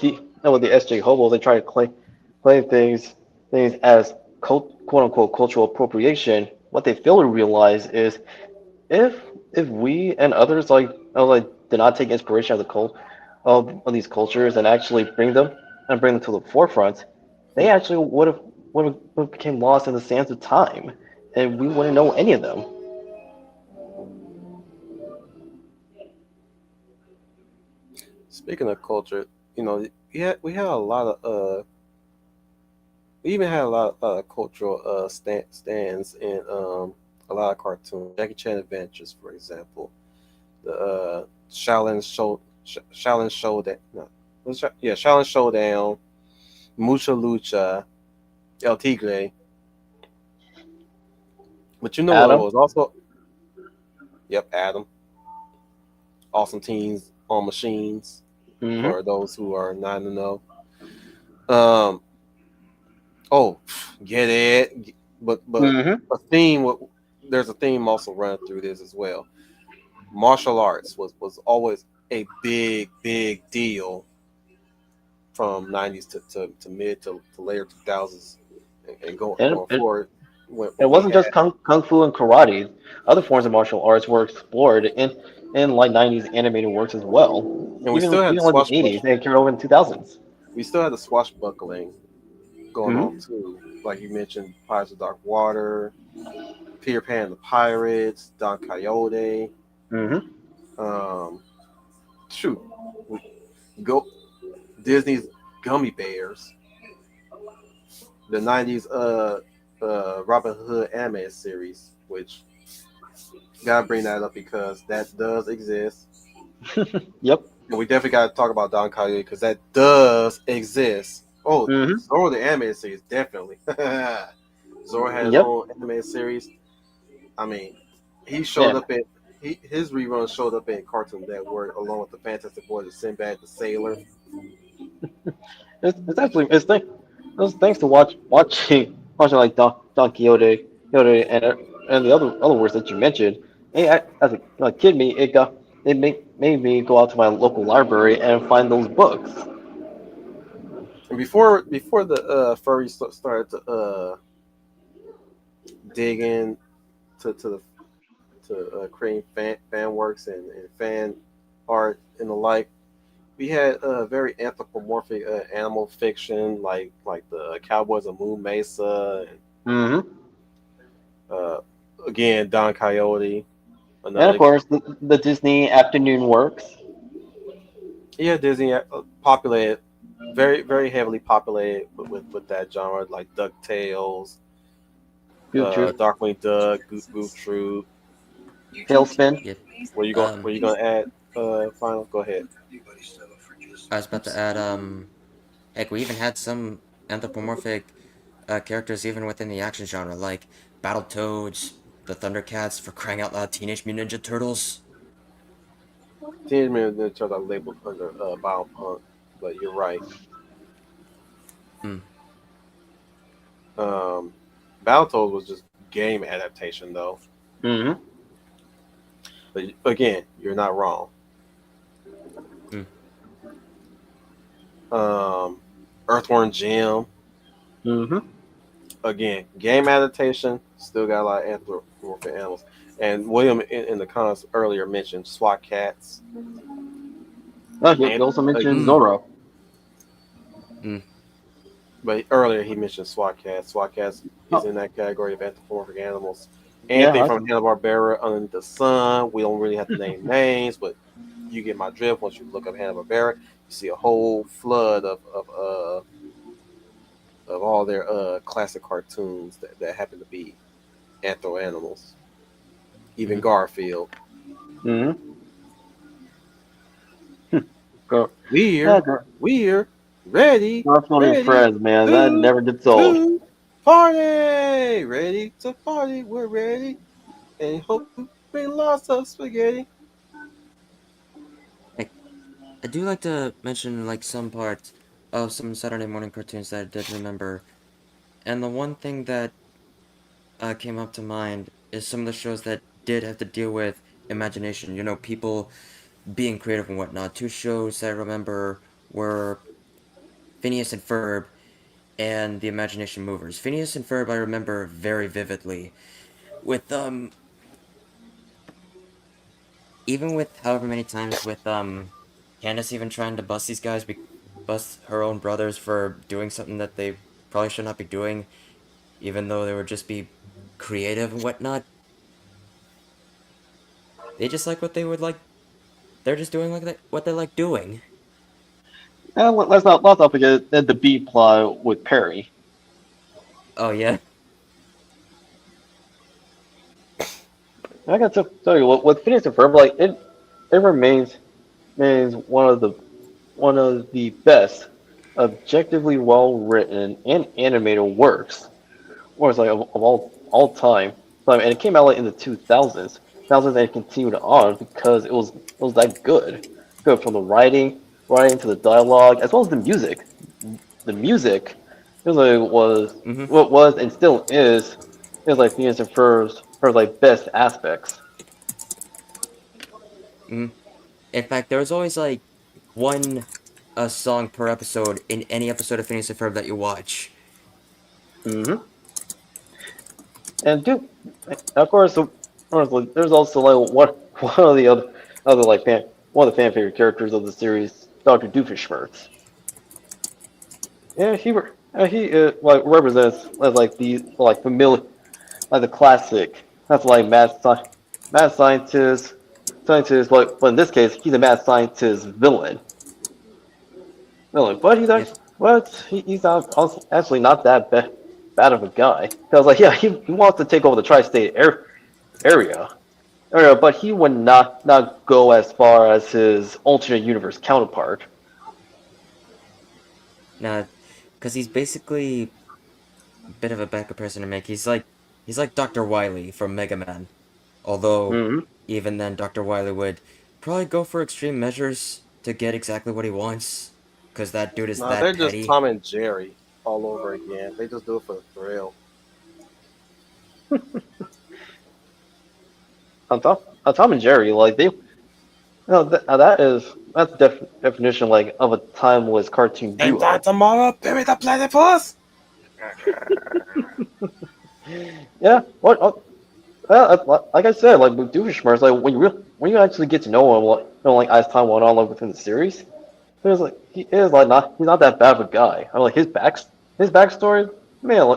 the SJ Hobo, they try to claim things as quote unquote cultural appropriation. What they fail to realize is if we and others like did not take inspiration of the cult of these cultures and actually bring them to the forefront, they actually would have became lost in the sands of time, and we wouldn't know any of them. Speaking of culture, we had a lot of we even had a lot of cultural stands in a lot of cartoons. Jackie Chan Adventures, for example, the Shaolin Showdown. No, Shaolin Showdown, Mucha Lucha, El Tigre. But you know what Adam. was also, yep, Adam. Awesome Teens on Machines Mm-hmm. for those who are not in the know. Um, oh, get it, but Mm-hmm. a theme. There's a theme also running through this as well. Martial arts was always a big deal from '90s to mid to later 2000s and And going forward. it When we wasn't just had kung fu and karate. Other forms of martial arts were explored in like '90s animated works as well. and we still had the Even like the '80s and carried over in 2000s. we still had the swashbuckling going on Mm-hmm. too. Like you mentioned, Pirates of Dark Water, Peter Pan and the Pirates, Don Quixote. Mm-hmm. Um, shoot, we go Disney's Gummy Bears, the '90s Robin Hood anime series, which gotta bring that up because that does exist, Yep. and we definitely gotta talk about Don Quixote because that does exist. Oh, Mm-hmm. Zorro the anime series definitely. Zorro had his Yep. own anime series. I mean, he showed Yeah. up in his reruns showed up in Cartoon Network along with the Fantastic Four, the Sinbad, the Sailor. It's actually it's thanks to watching like Don Quixote and the other words that you mentioned. As a kid, it made me go out to my local library and find those books. And before the furries started to dig in to creating fan works and fan art and the like, we had very anthropomorphic animal fiction like the Cowboys of Moon Mesa and Mm-hmm. uh, again Don Quixote. And Another of course, the Disney afternoon works. yeah, Disney populated very heavily populated with that genre like DuckTales, Goof Troop, Darkwing Duck, Goof Troop. Tailspin. Yep. Were you gonna add final? Go ahead. I was about to add, heck, we even had some anthropomorphic characters even within the action genre, like Battletoads, the Thundercats, for crying out loud, Teenage Mutant Ninja Turtles. Teenage Mutant Ninja Turtles are labeled under Biopunk, but you're right. Hmm. Battletoads was just game adaptation though. Mm-hmm. But again, you're not wrong. Earthworm Jim, Mm-hmm. again, game adaptation, still got a lot of anthropomorphic animals. And William in the comments earlier mentioned SWAT cats. Oh, he also mentioned Zorro. But earlier he mentioned SWAT cats. SWAT cats is in that category of anthropomorphic animals. Yeah, Anything from Hanna-Barbera under the sun. We don't really have to name names, but you get my drift. Once you look up Hanna-Barbera, you see a whole flood of all their classic cartoons that happen to be anthro animals. Even Garfield. Mm-hmm. We're ready. Garfield and Ready Friends, man, that to never gets old. party. Ready to party. We're ready. And hope to bring lots of spaghetti. I do like to mention like some parts of some Saturday morning cartoons that I did remember, and the one thing that came up to mind is some of the shows that did have to deal with imagination. You know, people being creative and whatnot. Two shows that I remember were Phineas and Ferb and The Imagination Movers. Phineas and Ferb I remember very vividly, with even with however many times with Candace even trying to bust these guys, bust her own brothers for doing something that they probably should not be doing, even though they would just be creative and whatnot. They just like what they would like. They're just doing like what they like doing. And let's not forget the B plot with Perry. Oh yeah. I got to tell you, with Phineas and Ferb, like it remains one of the best, objectively well written and animated works, or it's like of all time. And it came out like in the 2000s, and continued on because it was that good, from the writing to the dialogue as well as the music. The music, what was and still is like Phineas and Ferb's like best aspects. In fact, there was always like one song per episode in any episode of Phineas and Ferb that you watch. And dude, of course, there's also like one of the other like one of the fan favorite characters of the series, Dr. Doofenshmirtz. Yeah, he like represents like the like familiar, like the classic. That's like mad scientist, but in this case, he's a mad scientist villain. But he's not actually not that bad of a guy. Because like he wants to take over the tri-state area, but he would not go as far as his alternate universe counterpart. Nah, because he's basically a bit of a backup person to make. He's like Dr. Wily from Mega Man. Although, even then, Dr. Wily would probably go for extreme measures to get exactly what he wants. Because that dude is that they're petty. just Tom and Jerry all over again. They just do it for the thrill. On Tom and Jerry, like that's definition like of a timeless cartoon duo. Ain't that tomorrow? Baby, the platypus. Yeah, like I said, like with Doofenshmirtz, like when you actually get to know him, like as time went on, like within the series, he's not that bad of a guy. I mean, like his backstory, man,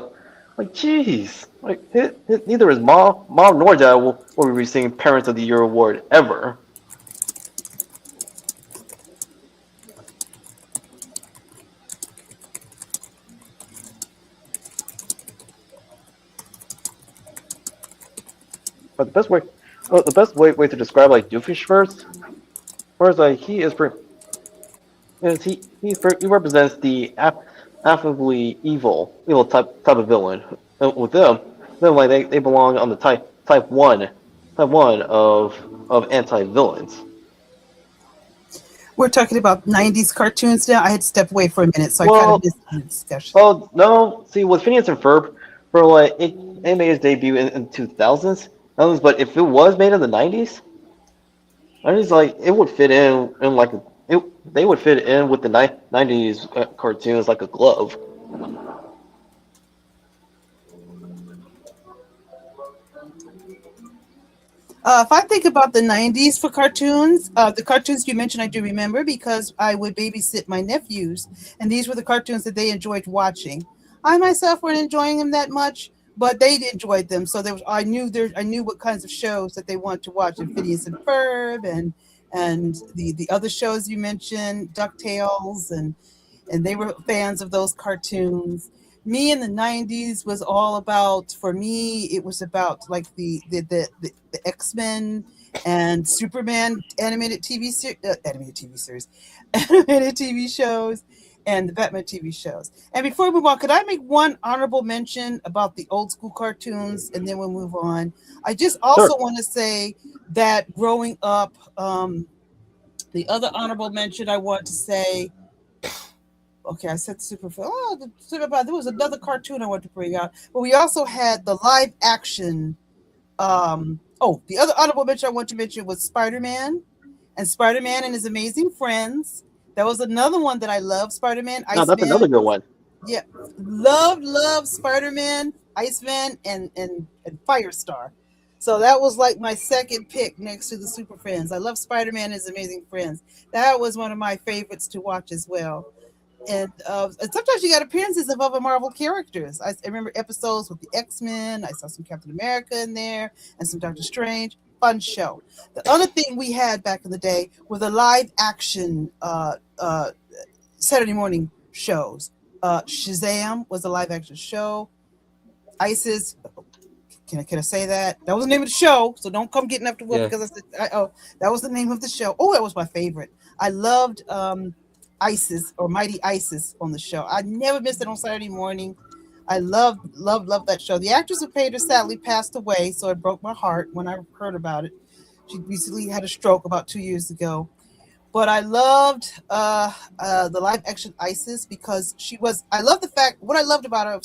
like jeez, like neither his mom nor dad will be receiving Parents of the Year award ever. But the best way to describe like Doofenshmirtz, whereas like he represents the affably evil type of villain. And with them like they belong on the type one of anti-villains. We're talking about 90s cartoons now. I had to step away for a minute, so I kind of missed the discussion. Well, no, see, with Phineas and Ferb, it made its debut in the 2000s. But if it was made in the 90s, like it would fit in like they would fit in with the 90s cartoons like a glove. If I think about the 90s for cartoons, the cartoons you mentioned I do remember because I would babysit my nephews, and these were the cartoons that they enjoyed watching. I myself weren't enjoying them that much, but they enjoyed them. So I knew what kinds of shows that they wanted to watch, and Phineas and Ferb, and the other shows you mentioned, DuckTales, and they were fans of those cartoons. Me in the 90s was all about, for me, it was about like the X-Men and Superman animated TV series, animated TV shows, and the Batman TV shows. And before we move on, could I make one honorable mention about the old school cartoons, and then we'll move on? I just also want to say that growing up, the other honorable mention I want to say. Okay, I said Superfly. Oh, there was another cartoon I wanted to bring out, but we also had the live action. The other honorable mention I want to mention was Spider-Man, and Spider-Man and His Amazing Friends. That was another one that I love. Spider-Man, Iceman. No, that's another good one. Yeah, love Spider-Man, Iceman, and Firestar. So that was like my second pick next to the Super Friends. I love Spider-Man and His Amazing Friends. That was one of my favorites to watch as well. And sometimes you got appearances of other Marvel characters. I remember episodes with the X-Men. I saw some Captain America in there and some Doctor Strange. Fun show. The other thing we had back in the day were the live action Saturday morning shows. Shazam was a live action show. ISIS. Can I say that? That was the name of the show, so don't come getting up to work because I said, that was the name of the show. Oh, that was my favorite. I loved ISIS or Mighty ISIS on the show. I never missed it on Saturday morning. I loved that show. The actress who played her sadly passed away, so it broke my heart when I heard about it. She recently had a stroke about 2 years ago. But I loved the live action ISIS because what I loved about her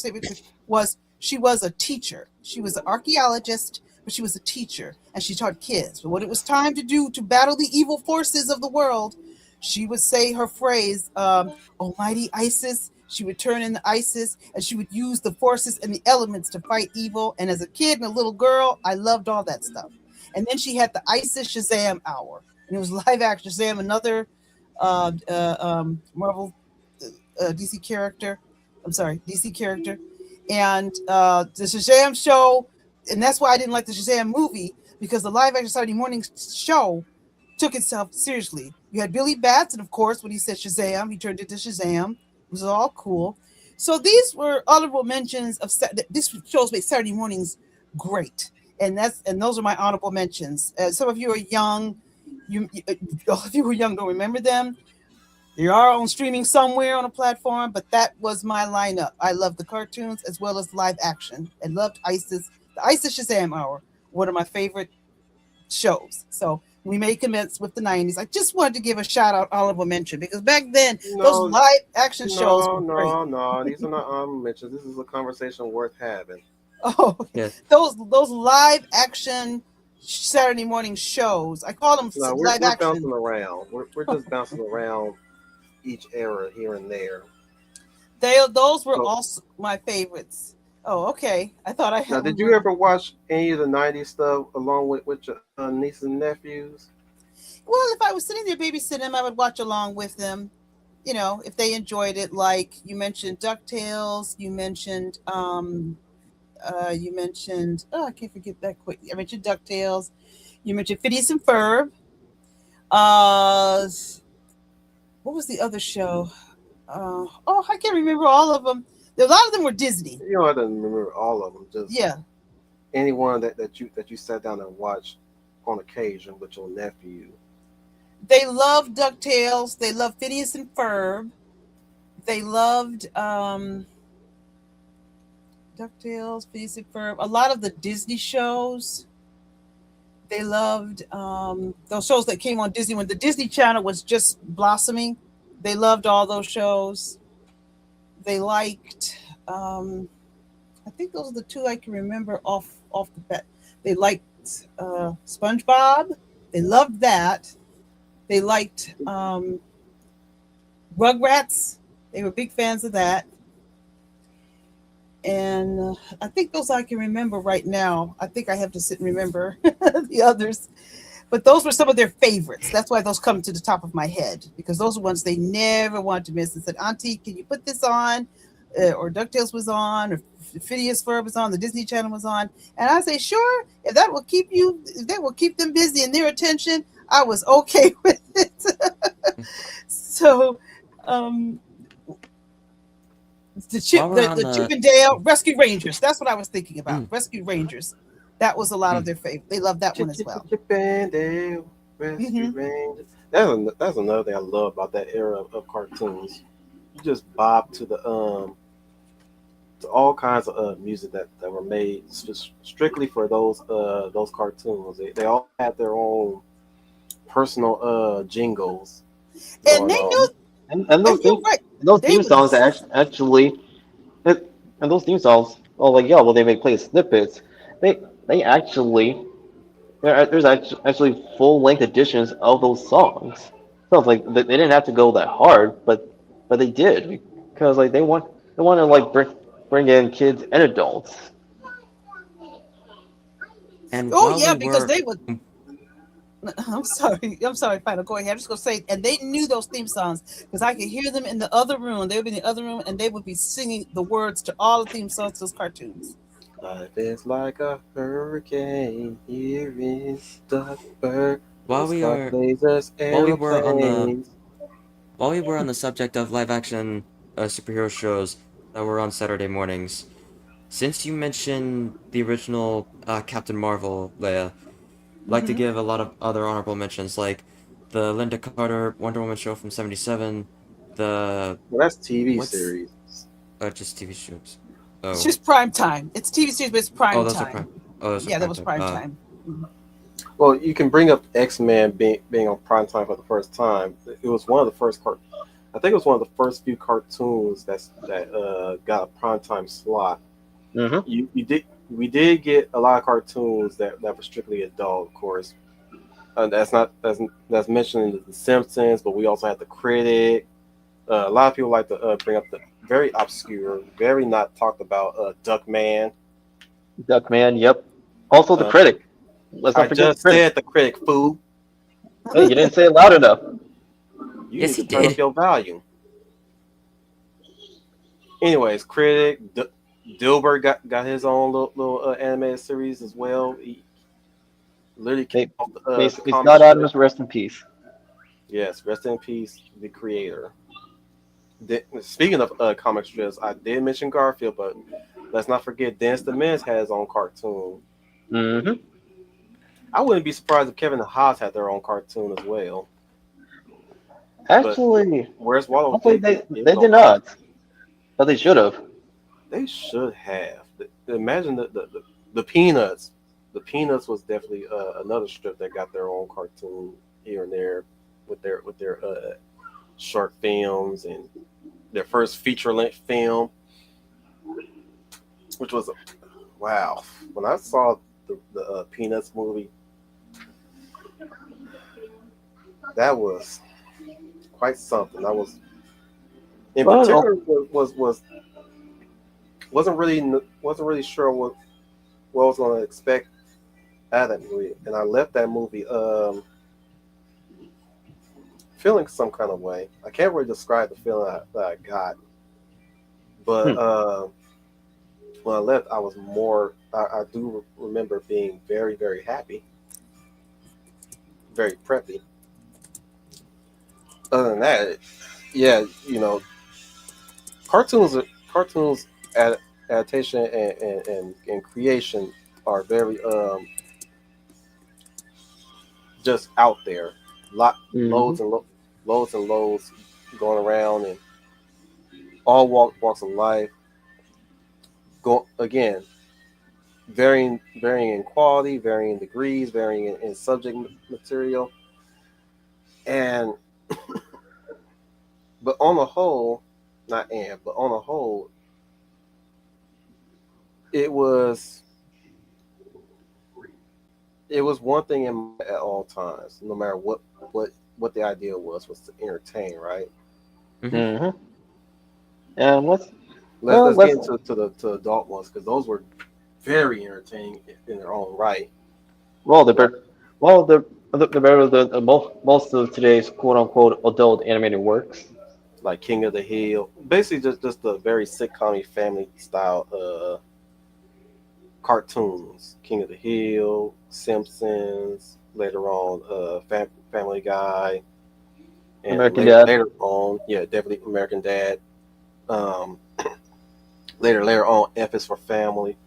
was she was a teacher. She was an archaeologist, but she was a teacher, and she taught kids. But when it was time to battle the evil forces of the world, she would say her phrase, Almighty ISIS. She would turn into ISIS, and she would use the forces and the elements to fight evil. And as a kid and a little girl, I loved all that stuff. And then she had the ISIS Shazam hour, and it was live action Shazam, another Marvel DC character. DC character. And the Shazam show, and that's why I didn't like the Shazam movie, because the live action Saturday morning show took itself seriously. You had Billy Batson, of course, when he said Shazam, he turned into Shazam. It was all cool. So these were honorable mentions of this shows made Saturday mornings great, and those are my honorable mentions. Some of you are young. If you were young, don't remember them. They are on streaming somewhere on a platform, but that was my lineup. I loved the cartoons as well as live action. I loved ISIS. The ISIS Shazam hour, one of my favorite shows. So we may commence with the 90s. I just wanted to give a shout out, honorable mention, because back then those live action shows were great. No, these are not honorable mentions. This is a conversation worth having. Oh, yes. Those live action Saturday morning shows. I call them live action. We're bouncing around. We're just bouncing around each era here and there. Those were also my favorites. Oh, okay. I thought I had. Now, did you ever watch any of the 90s stuff along with your nieces and nephews? Well, if I was sitting there babysitting them, I would watch along with them. You know, if they enjoyed it, like you mentioned DuckTales, you mentioned I can't forget that quick. I mentioned DuckTales, you mentioned Phineas and Ferb. What was the other show? I can't remember all of them. A lot of them were Disney. You know, I don't remember all of them. Just anyone that you sat down and watched on occasion with your nephew. They loved DuckTales. They loved Phineas and Ferb. They loved DuckTales, Phineas and Ferb. A lot of the Disney shows. They loved those shows that came on Disney when the Disney Channel was just blossoming. They loved all those shows. They liked, I think those are the two I can remember off the bat. They liked SpongeBob. They loved that. They liked Rugrats. They were big fans of that. And I think those I can remember right now. I think I have to sit and remember the others. But those were some of their favorites. That's why those come to the top of my head, because those are ones they never wanted to miss. And said, Auntie, can you put this on? Or DuckTales was on, or Phineas Ferb was on, the Disney Channel was on. And I say, sure, if that will keep them busy and their attention, I was okay with it. So the Chip and Dale Rescue Rangers. That's what I was thinking about. Rescue Rangers. That was a lot of their favorite. They love that one as well. Chippendale Rescue Mhm. Rangers. That's another thing I love about that era of cartoons. You just bob to to all kinds of music that were made strictly for those cartoons. They all had their own personal jingles And going they on. knew, And and you're right. those They theme would. songs actually, and those theme songs, well, like yeah, well, they may play snippets. They actually there's actually full length editions of those songs. So it's like they didn't have to go that hard, but they did because like they want to like bring in kids and adults. And Oh while yeah, we because were they would. I'm sorry. I'm sorry, Final. Go ahead. I'm just gonna say, and they knew those theme songs because I could hear them in the other room. They would be in the other room, and they would be singing the words to all the theme songs to those cartoons. Life is like a hurricane here in Duckburg. while It's we like are lasers, while we were on the aeroplanes. while we were on the subject of live action superhero shows that were on Saturday mornings, since you mentioned the original Captain Marvel, Leia, I'd like to Hmm. give a lot of other honorable mentions, like the Linda Carter Wonder Woman show from '77, the Well, that's TV what's series. just TV shows. It's Oh, just prime time. It's TV series, but it's oh, prime those are time. prime. Oh, those are Yeah, that prime was time. prime time. Well, you can bring up X-Men being on primetime for the first time. It was one of the first I think it was one of the first few cartoons that got a primetime slot. Mm-hmm. We did get a lot of cartoons that were strictly adult, of course. That's mentioned in the Simpsons, but we also had the Critic. A lot of people like to bring up the very obscure, very not talked about Duckman. Duckman, yep. Also the Uh, critic. Let's I not forget the just critic. said the Critic, fool. Hey, you didn't say it loud enough. You Yes, need he to turn did. up your volume. Anyways, Critic, Dilbert got his own little animated series as well. He literally came May, off may the comic Scott strip. Adams rest in peace. Yes, rest in peace, the creator. Speaking of comic strips, I did mention Garfield, but let's not forget Dennis the Menace had his own cartoon. Mm-hmm. I wouldn't be surprised if Kevin and Haas had their own cartoon as well. But Actually, where's Waldo? hopefully they did not, but they should have. They should have. Imagine the Peanuts. The Peanuts was definitely another strip that got their own cartoon here and there with their short films and their first feature length film, which was wow. When I saw the Peanuts movie, that was quite something. I was in Well, particular wasn't really sure what I was going to expect out of that movie, and I left that movie feeling some kind of way. I can't really describe the feeling that I got, but when I left, I was more. I do remember being very, very happy, very preppy. Other than that, yeah, cartoons adaptation and creation are very just out there. mhm. Loads and loads going around, and all walks of life. Go again, varying in quality, varying in degrees, varying in subject material, and but on the whole, but on the whole, it was one thing at all times, no matter what the idea was to entertain, right? Mhm. And Let's get let's into to adult ones because those were very entertaining in their own right. well the Like better well the better most of today's quote unquote adult animated works. King of the Hill, basically just the very sitcom family style cartoons. King of the Hill, Simpsons, later on Family Guy, and American Dad. later on, yeah, definitely American Dad. Um, later on, F is for Family.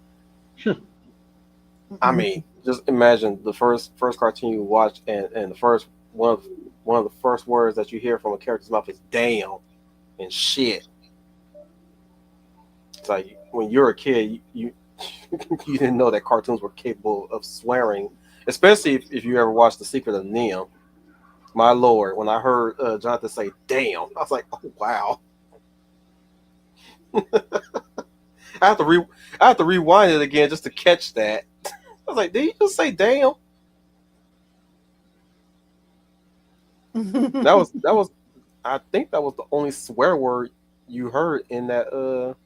I mean, just imagine the first cartoon you watch, and the first one of the first words that you hear from a character's mouth is "damn" and "shit." It's like when you're a kid, you you didn't know that cartoons were capable of swearing, especially if you ever watched The Secret of NIMH. My lord, when I heard Jonathan say "damn," I was like, "Oh wow." I have to rewind it again just to catch that. I was like, "Did you just say damn?" That was I think that was the only swear word you heard in that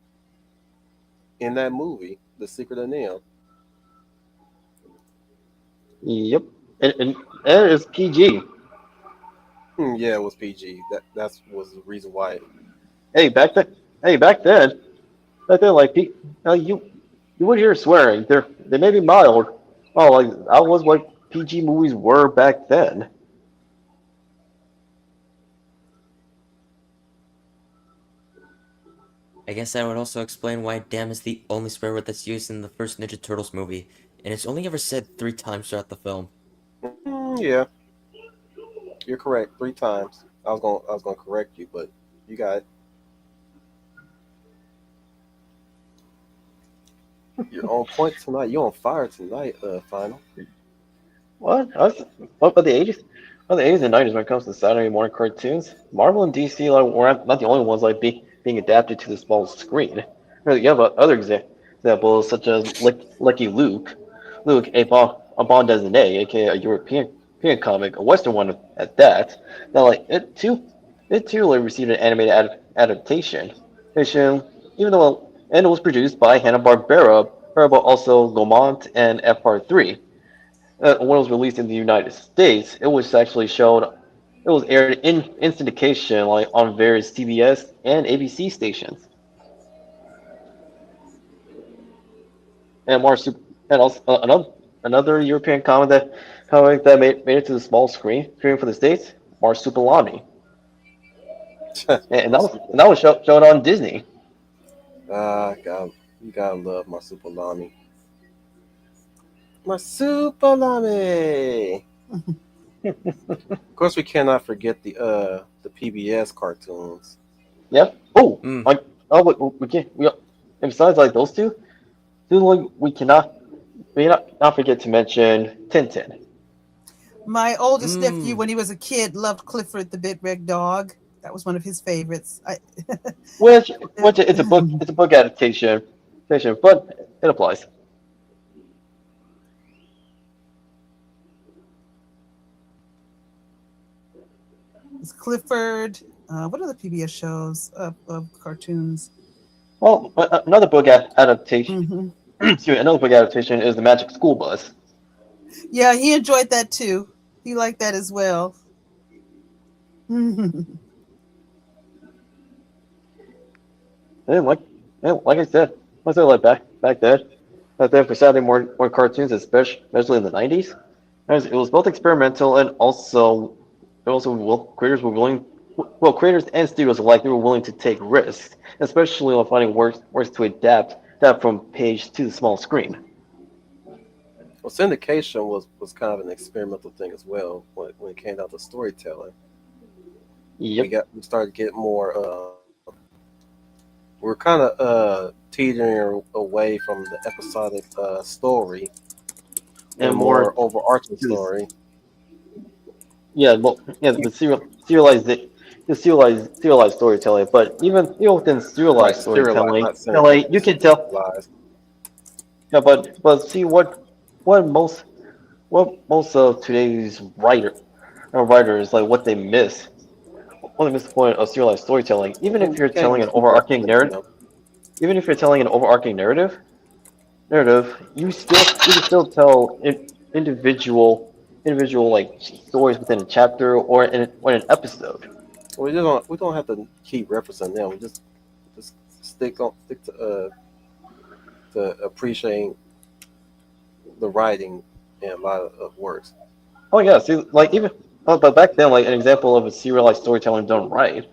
movie, The Secret of NIMH. Yep. And it's PG. Yeah, it was PG. That was the reason why. Hey, back then, like you would hear swearing. They may be mild. Oh, like that was what PG movies were back then. I guess that would also explain why damn is the only swear word that's used in the first Ninja Turtles movie, and it's only ever said 3 times throughout the film. Yeah, you're correct. 3 times. I was gonna correct you, but you got it. You're on point tonight. You're on fire tonight, Final. What? What about the 80s? Well, the 80s and 90s when it comes to Saturday morning cartoons, Marvel and DC like were not the only ones like being adapted to the small screen. You have other examples such as Lucky Luke, a Bond designee, aka a European comic, a Western one at that. Now, like it too like, received an animated adaptation. Even though and it was produced by Hanna-Barbera, but also Gaumont and FR3. When it was released in the United States, it was actually showed. It was aired in syndication, like on various CBS and ABC stations. And and also another European comic that made it to the small screen for the States, Marsupilami, and that was showed on Disney. God, you gotta love my Supalami. My Supalami. Of course, we cannot forget the PBS cartoons. Yep. Oh, Mm. like we can't. And besides like those two, like we not forget to mention Tintin. My oldest nephew, when he was a kid, loved Clifford the Big Red Dog. That was one of his favorites. Which it's a book adaptation, but it applies. It's Clifford. What other PBS shows of cartoons? Well, another book adaptation. Excuse me, another book adaptation is The Magic School Bus. Yeah, he enjoyed that too. He liked that as well. And like I said, like back then for Saturday morning cartoons, especially in the 90s, it was both experimental and also creators were willing. Well, creators and studios alike, they were willing to take risks, especially on finding works to adapt that from page to the small screen. Well, syndication was kind of an experimental thing as well when it came down to storytelling. Yep. We started getting more. We're kind of teetering away from the episodic story And more more overarching story. the serialized storytelling. But even within serialized storytelling, not serialized, like you can tell. serialized. Yeah, but see what most of today's writers like what they miss. What they miss the point of serialized storytelling. Even if you're telling an overarching narrative, you can still tell individual like stories within a chapter or in an episode. We don't have to keep referencing them. We just stick to appreciating the writing in a lot of works. Oh yeah, see, like even but back then, like an example of a serialized storytelling done right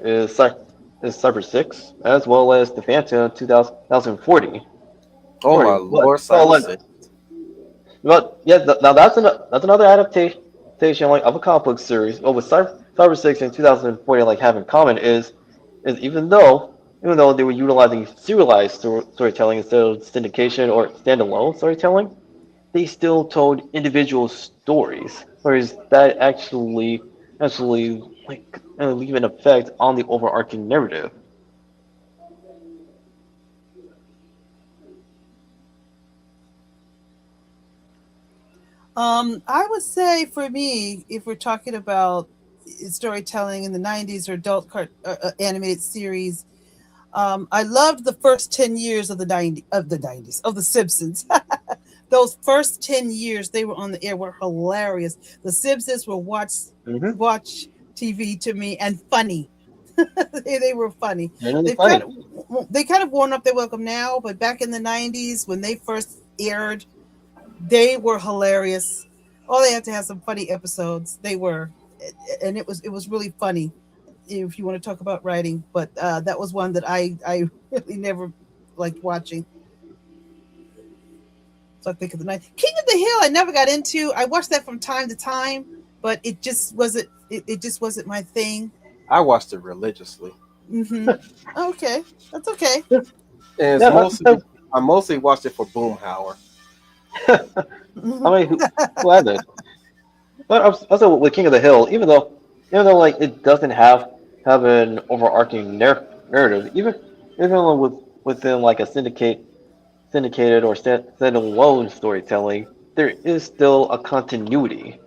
is Cyber 6 as well as the Phantom 2040. Oh my lord, Cyber 6. But yeah, now that's another adaptation like of a comic book series. What with Cyber Six in 2040 like have in common is even though they were utilizing serialized storytelling instead of syndication or standalone storytelling, they still told individual stories, whereas that actually like leave an effect on the overarching narrative. I would say for me, if we're talking about storytelling in the '90s or animated series, I loved the first 10 years of the '90s of the Simpsons. Those first 10 years they were on the air were hilarious. The Simpsons were Mm-hmm. watch TV to me and funny. They were funny. Genuinely They've kind funny. of they kind of worn up their welcome now, but back in the '90s when they first aired, they were hilarious. Oh, they had to have some funny episodes. They were, and it was really funny. If you want to talk about writing, but that was one that I really never liked watching. So I think of the night King of the Hill. I never got into. I watched that from time to time, but it just wasn't. It just wasn't my thing. I watched it religiously, Hmm. Okay, that's okay. and it's Yeah, mostly I mostly watched it for Boomhauer. I mean, who hasn't? But also with King of the Hill, even though like it doesn't have an overarching narrative, even though within like a syndicated or standalone storytelling, there is still a continuity.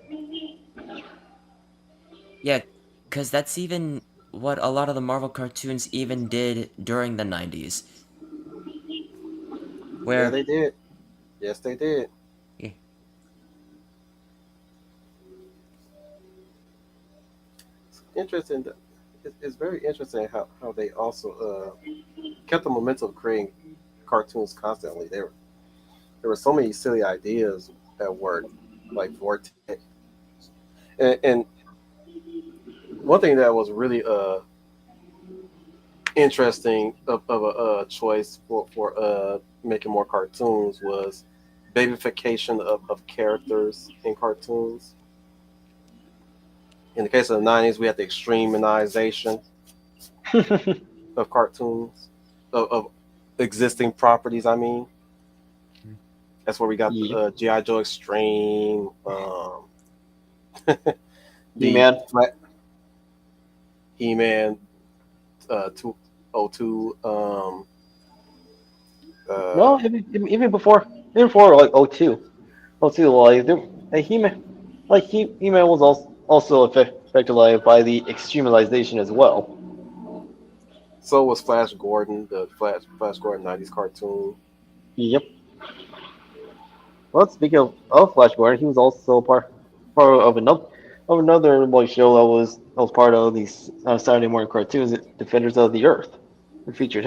Yeah, because that's even what a lot of the Marvel cartoons even did during the 90s. Yeah, Where, they did. Yes, they did. yeah, It's interesting. It's very interesting how they also kept the momentum of creating cartoons constantly. There were so many silly ideas at work, like Vortex, and one thing that was really interesting of a choice for making more cartoons was babyfication of characters in cartoons. In the case of the '90s, we had the extreminization of cartoons of existing properties. I mean, that's where we got Yeah. GI Joe Extreme, the He-Man. He-Man 202. No, even before like O two like He-Man was also affected like by the extremization as well. So was Flash Gordon, the Flash Gordon '90s cartoon. Yep. Well, speaking of Flash Gordon, he was also part of another like show that was part of these Saturday morning cartoons, Defenders of the Earth. It featured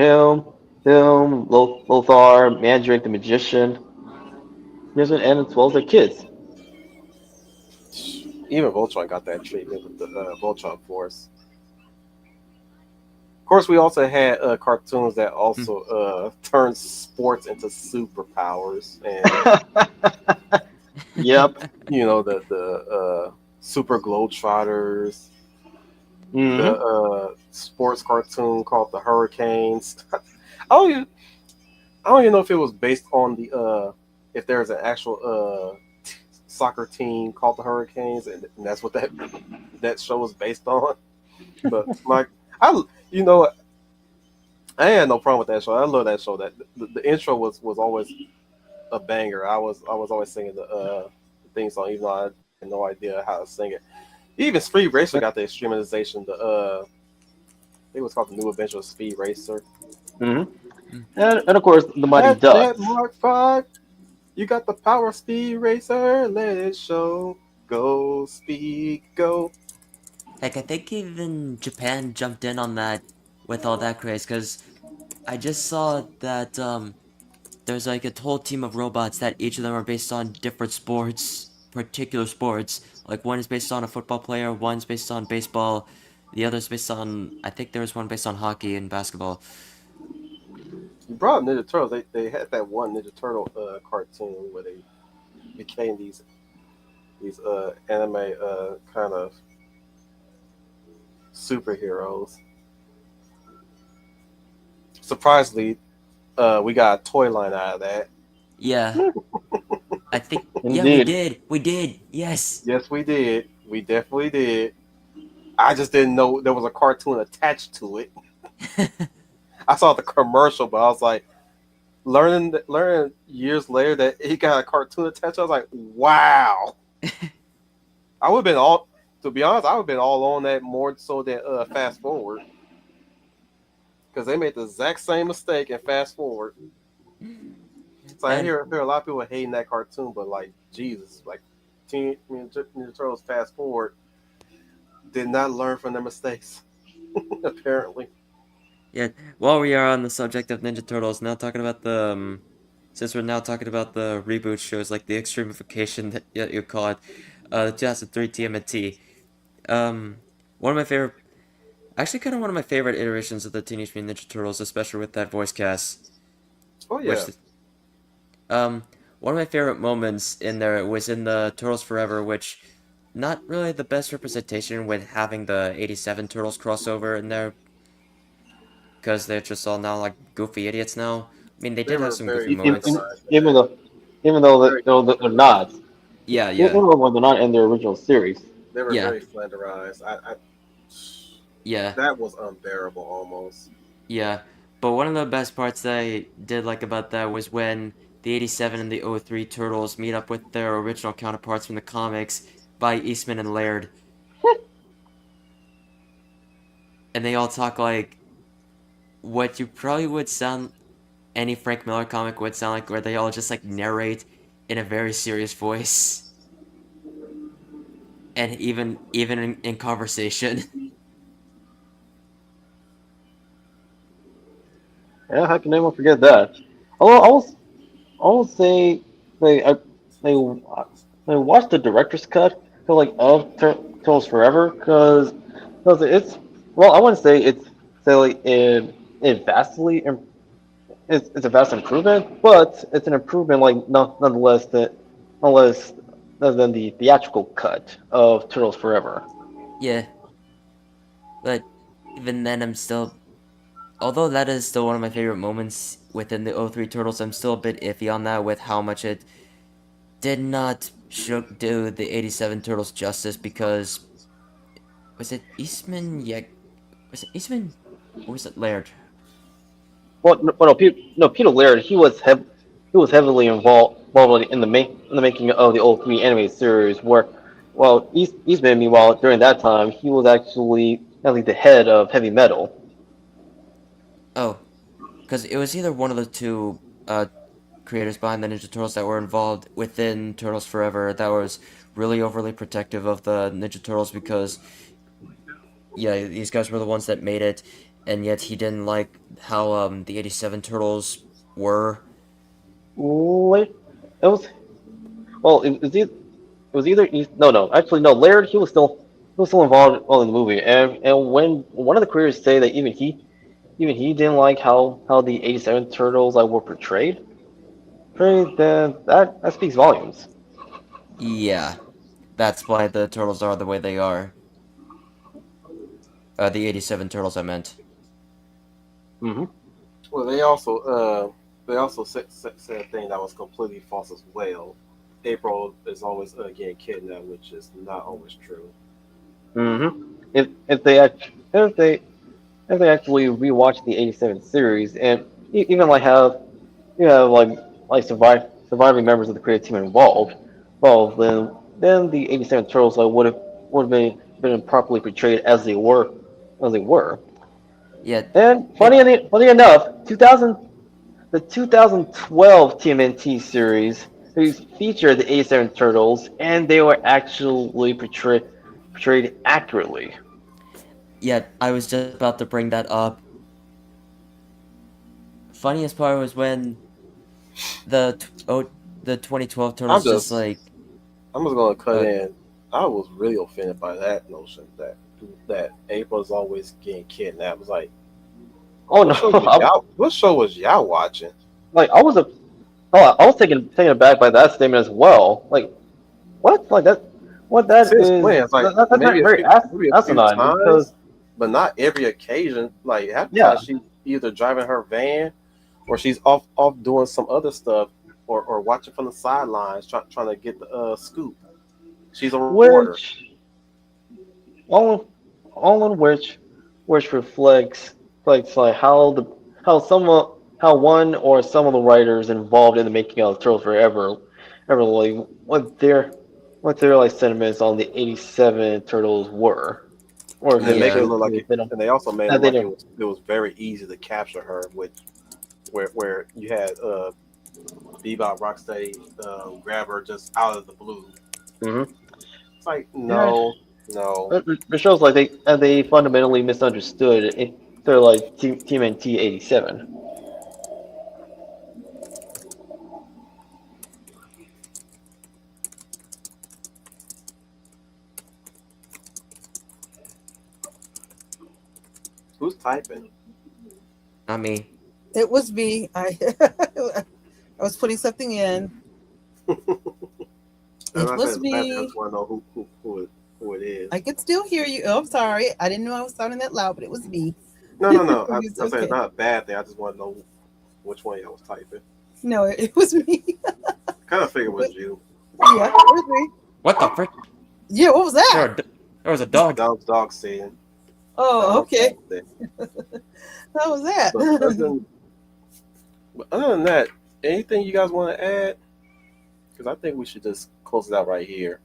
Lothar, Mandrake the Magician, and as well as their kids. Even Voltron got that treatment with the Voltron Force. Of course, we also had cartoons that also turned sports into superpowers, and Yep. the Super Globetrotters, the Hmm. sports cartoon called the Hurricanes. I don't even, I don't even know if it was based on the if there's an actual soccer team called the Hurricanes, and that's what that show was based on. But my I you know I had no problem with that show. I love that show. That the intro was always a banger. I was always singing the theme song, even though I had no idea how to sing it. Even Speed Racer got the extremization. I think it was called the New Adventure of Speed Racer. Hmm. And of course the Mighty That Ducks. Mark 5, you got the power of Speed Racer. Let it show. Go Speed, go. heck, I think even Japan jumped in on that with all that craze, because I just saw that there's like a whole team of robots that each of them are based on different sports, particular sports. Like one is based on a football player, one's based on baseball, the other's based on, I think there was one based on hockey and basketball. You brought up Ninja Turtles. They had that one Ninja Turtle cartoon where they became these anime kind of superheroes. Surprisingly, we got a toy line out of that. Yeah, I think. Yeah, we Indeed. did. We did. Yes. Yes, we did. We definitely did. I just didn't know there was a cartoon attached to it. I saw the commercial, but I was like, learning years later that he got a cartoon attached. I was like, wow. I would have been all, to be honest, I would have been all on that more so than Fast Forward, because they made the exact same mistake in Fast Forward. So I And- hear a lot of people hating that cartoon, but like Jesus, like Teenage Mutant Ninja Turtles Fast Forward did not learn from their mistakes. Apparently, Yeah, while we are on the subject of Ninja Turtles, now talking about the since we're now talking about the reboot shows like the extremification that you call it, the 2003 TMNT. One of my favorite, actually, kind of one of my favorite iterations of the Teenage Mutant Ninja Turtles, especially with that voice cast. oh yeah, Which, one of my favorite moments in there was in the Turtles Forever, which not really the best representation with having the 87 Turtles crossover in there, because they're just all now like goofy idiots now. I mean, they they did have were some very goofy moments. slenderized. Even though, even though Very- they're not, Yeah, even yeah, though they're not in their original series. They were Yeah. very slenderized. yeah, That was unbearable almost. yeah. But one of the best parts that I did like about that was when the 87 and the 03 Turtles meet up with their original counterparts from the comics by Eastman and Laird. And they all talk like what you probably would sound any Frank Miller comic would sound like, where they all just like narrate in a very serious voice. And even in conversation. Yeah, how can anyone forget that? Although I will say they they watched the director's cut for like of Turtles Forever because it's well I wouldn't say it's say like it vastly it's a vast improvement, but it's an improvement like nonetheless nonetheless than the theatrical cut of Turtles Forever. Yeah. But even then, I'm still. Although that is still one of my favorite moments within the 03 Turtles, I'm still a bit iffy on that with how much it did not do the 87 Turtles justice, because. Was it Eastman? Yeah. Was it Eastman? Or was it Laird? Well, no, Peter Laird he was heavily involved in the making of the old three animated series. Where, well, Eastman meanwhile during that time he was actually the head of Heavy Metal. Oh. Because it was either one of the two creators behind the Ninja Turtles that were involved within Turtles Forever that was really overly protective of the Ninja Turtles, because yeah, these guys were the ones that made it, and yet he didn't like how the 87 Turtles were. Wait, it was well it was either no actually no Laird he was still involved in the movie and when one of the creators say that even he didn't like how the 87 Turtles were portrayed, then that speaks volumes. Yeah, that's why the Turtles are the way they are. The 87 Turtles, I meant. Hmm. Well, they also said a thing that was completely false as well. April is always getting kidnapped, which is not always true. Hmm. If they act- if they actually rewatch the 87 series and even like have like surviving members of the creative team involved, well then the 87 Turtles would have been properly portrayed as they were. Yeah, And funny enough, the 2012 TMNT series featured the 87 Turtles, and they were actually portrayed accurately. yeah, I was just about to bring that up. Funniest part was when the 2012 I'm Turtles just just like I'm just gonna cut uh, in. I was really offended by that notion that April's always getting kidnapped. It was like, Oh no, what show was y'all watching? like I was a Oh, I was taken aback by that statement as well. Like, what? Like that? What that Since is? when? It's like That's very maybe a few asinine because times, but not every occasion. Like half the yeah, time she's either driving her van or she's off doing some other stuff or watching from the sidelines trying to get the scoop. She's a reporter. which all in which reflects like how one or some of the writers involved in the making of Turtles Forever ever like what their like sentiments on the '87 Turtles were, or if And they it was make it Yeah. look like it, they don't and they also made it that look they like didn't. it was very easy to capture her, which where you had Bebop Rocksteady grab her just out of the blue. Mm-hmm. It's like Yeah, no. it shows like they fundamentally misunderstood it. They're like TMNT '87. Who's typing? Not me. It was me. I I was putting something in. I'm It not was saying it's bad. I me. just want to know who it is. I could still hear you. Oh, I'm sorry. I didn't know I was sounding that loud, but it was me. No. It's I'm saying it's okay. not a bad thing. I just want to know which one y'all was typing. No, it was me. Kind of figured it was you. Yeah, it was me. What the frick? Yeah, what was that? There was a dog. Dog saying. Oh, okay. But How was that? other than that, anything you guys want to add? Because I think we should just close it out right here.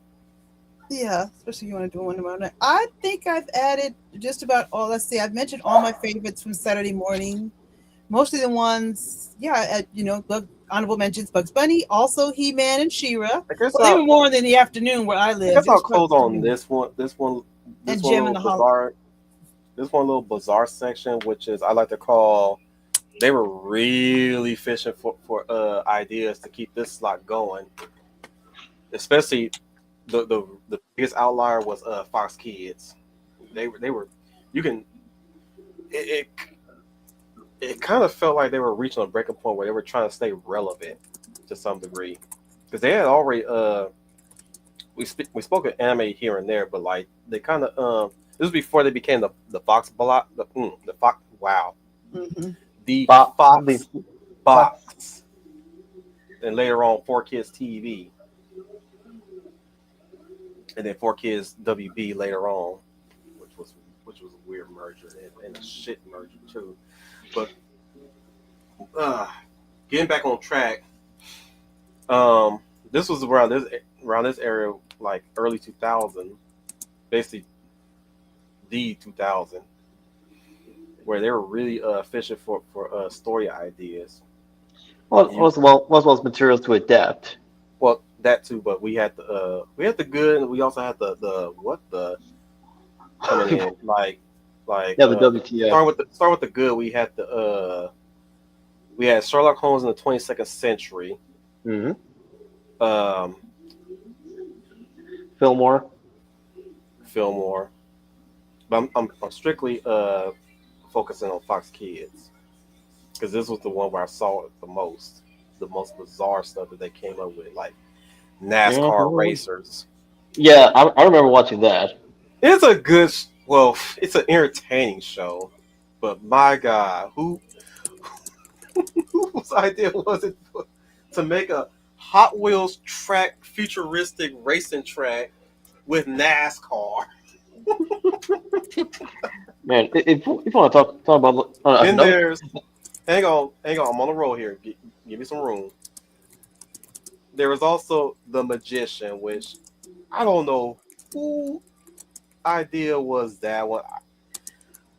Yeah, especially if you want to do one tomorrow night. I think I've added just about all. Let's see, I've mentioned all my favorites from Saturday morning. Mostly the ones, honorable mentions: Bugs Bunny, also He-Man and She-Ra. I guess Well, they I'll, were more in the afternoon where I I live. guess I'll close on this one. This And one Jim and the little bizarre. This one little bizarre section, which is I like to call. They were really fishing for ideas to keep this slot going. Especially the biggest outlier was Fox Kids. They were you can it kind of felt like they were reaching a breaking point where they were trying to stay relevant to some degree because they had already we spoke of anime here and there, but like they kind of this was before they became the Fox block the Fox Mhm. the Fox- Fox the- box, and later on 4Kids TV, and then 4Kids WB later on, which was a weird merger and a shit merger too. But getting back on track, this was around this area, like early 2000, basically the 2000, where they were really fishing for story ideas. Was materials to adapt. Well, that too, but we had the good, and we also had the coming in like Yeah, the WTF. start with the good. We had Sherlock Holmes in the 22nd century. Mm-hmm. Um, Fillmore. but I'm strictly focusing on Fox Kids because this was the one where I saw it the most bizarre stuff that they came up with, like NASCAR Mhm. racers. Yeah, I remember watching that. It's a good, it's an entertaining show, but my God, whose idea was it to make a Hot Wheels track, futuristic racing track with NASCAR? Man, if you want to talk about Then another, there's, hang on, I'm on the roll here. Give me some room. There was also The Magician, which I don't know who idea was that one.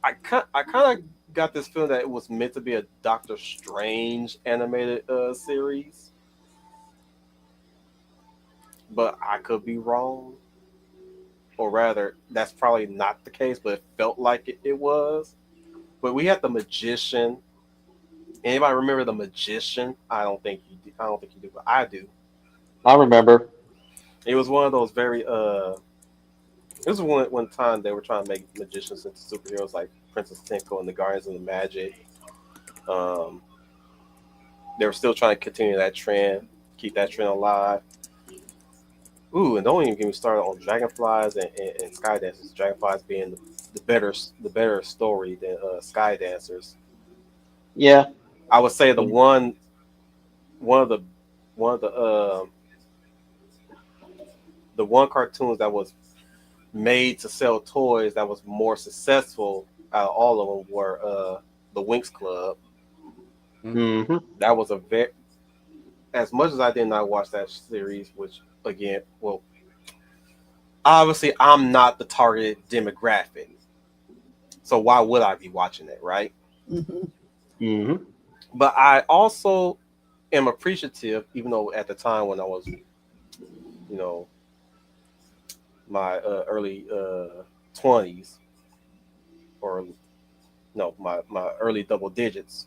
I kind of got this feeling that it was meant to be a Doctor Strange animated series, but I could be wrong, or rather, that's probably not the case. But it felt like it was. But we had The Magician. Anybody remember The Magician? I don't think you do. I don't think you do, but I do. I remember. It was one of those very This was one time they were trying to make magicians into superheroes like Princess Tinkle and the Guardians of the Magic. they were still trying to continue that trend, keep that trend alive. Ooh, and don't even get me started on Dragonflies and Sky Dancers. Dragonflies being the better story than Sky Dancers. Yeah. I would say one of the one of the one cartoons that was made to sell toys that was more successful out of all of them were the Winx Club. Mm-hmm. That was a very, as much as I did not watch that series, which again, well, obviously I'm not the targeted demographic, so why would I be watching it, right? Hmm. Mm-hmm. But I also am appreciative, even though at the time when I was, my early 20s, or no, my early double digits,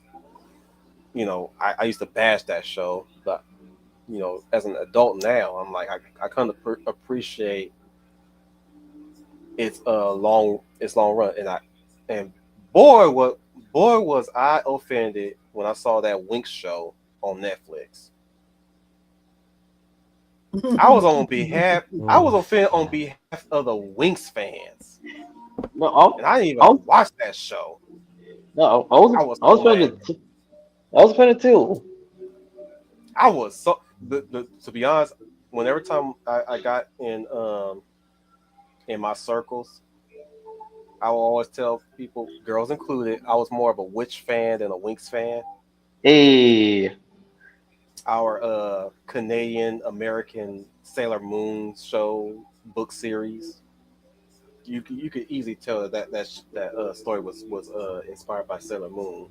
I used to bash that show, but as an adult now, I'm like, I kind of appreciate its long run, and boy, was I offended when I saw that Winx show on Netflix. I was offended on behalf of the Winx fans, No, and I didn't I even was, watch that show. no, I was I was so trying mad. to, I was trying to too. I was so to be honest, whenever time I got in my circles, I will always tell people, girls included, I was more of a Witch fan than a Winx fan. Hey, Our Canadian American Sailor Moon show book series, you could easily tell that story was inspired by Sailor Moon,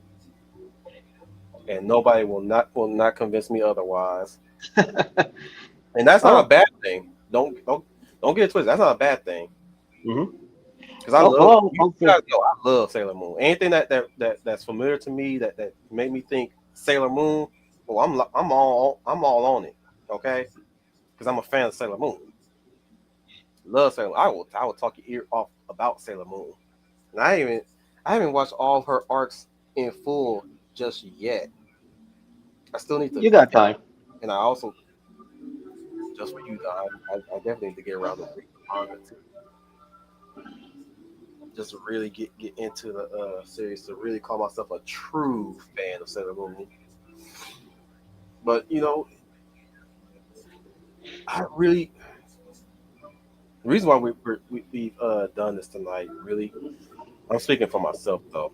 and nobody will not convince me otherwise. And that's not a oh, bad thing. Don't get it twisted. That's not a bad thing. mm-hmm. Because I Well, love, well, you I'll say, guys know I love Sailor Moon. Anything that's familiar to me that made me think Sailor Moon. Oh, I'm all on it. Okay, because I'm a fan of Sailor Moon. Love Sailor Moon. I will talk your ear off about Sailor Moon. And I haven't watched all of her arcs in full just yet. I still need to, you got time. and I also, just for you, Don, I definitely need to get around to read the manga too. Just to really get into the series, to really call myself a true fan of Sailor Moon. But I really, the reason why we've done this tonight, really, I'm speaking for myself though.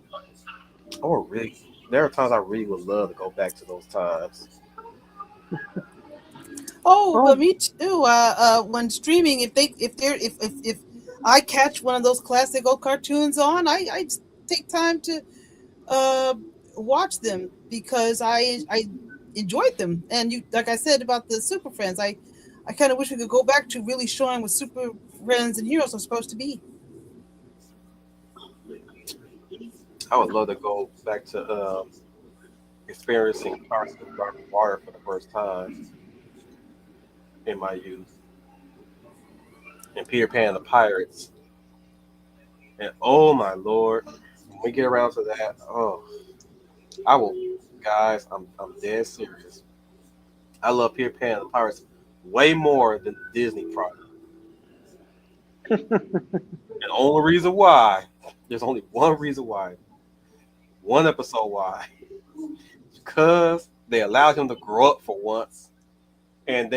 I would really, there are times I really would love to go back to those times. Oh, but Well, me too. When streaming, if I catch one of those classic old cartoons on, I take time to uh watch them because I enjoyed them. And you, like I said about the Super Friends, I kind of wish we could go back to really showing what Super Friends and Heroes are supposed to be. I would love to go back to experiencing Carson Garden Water for the first time in my youth, and Peter Pan and the Pirates. And oh my lord, when we get around to that, oh, I will, guys, I'm dead serious. I love Peter Pan and the Pirates way more than the Disney product. And the only reason why, there's only one reason why, one episode why, because they allowed him to grow up for once, and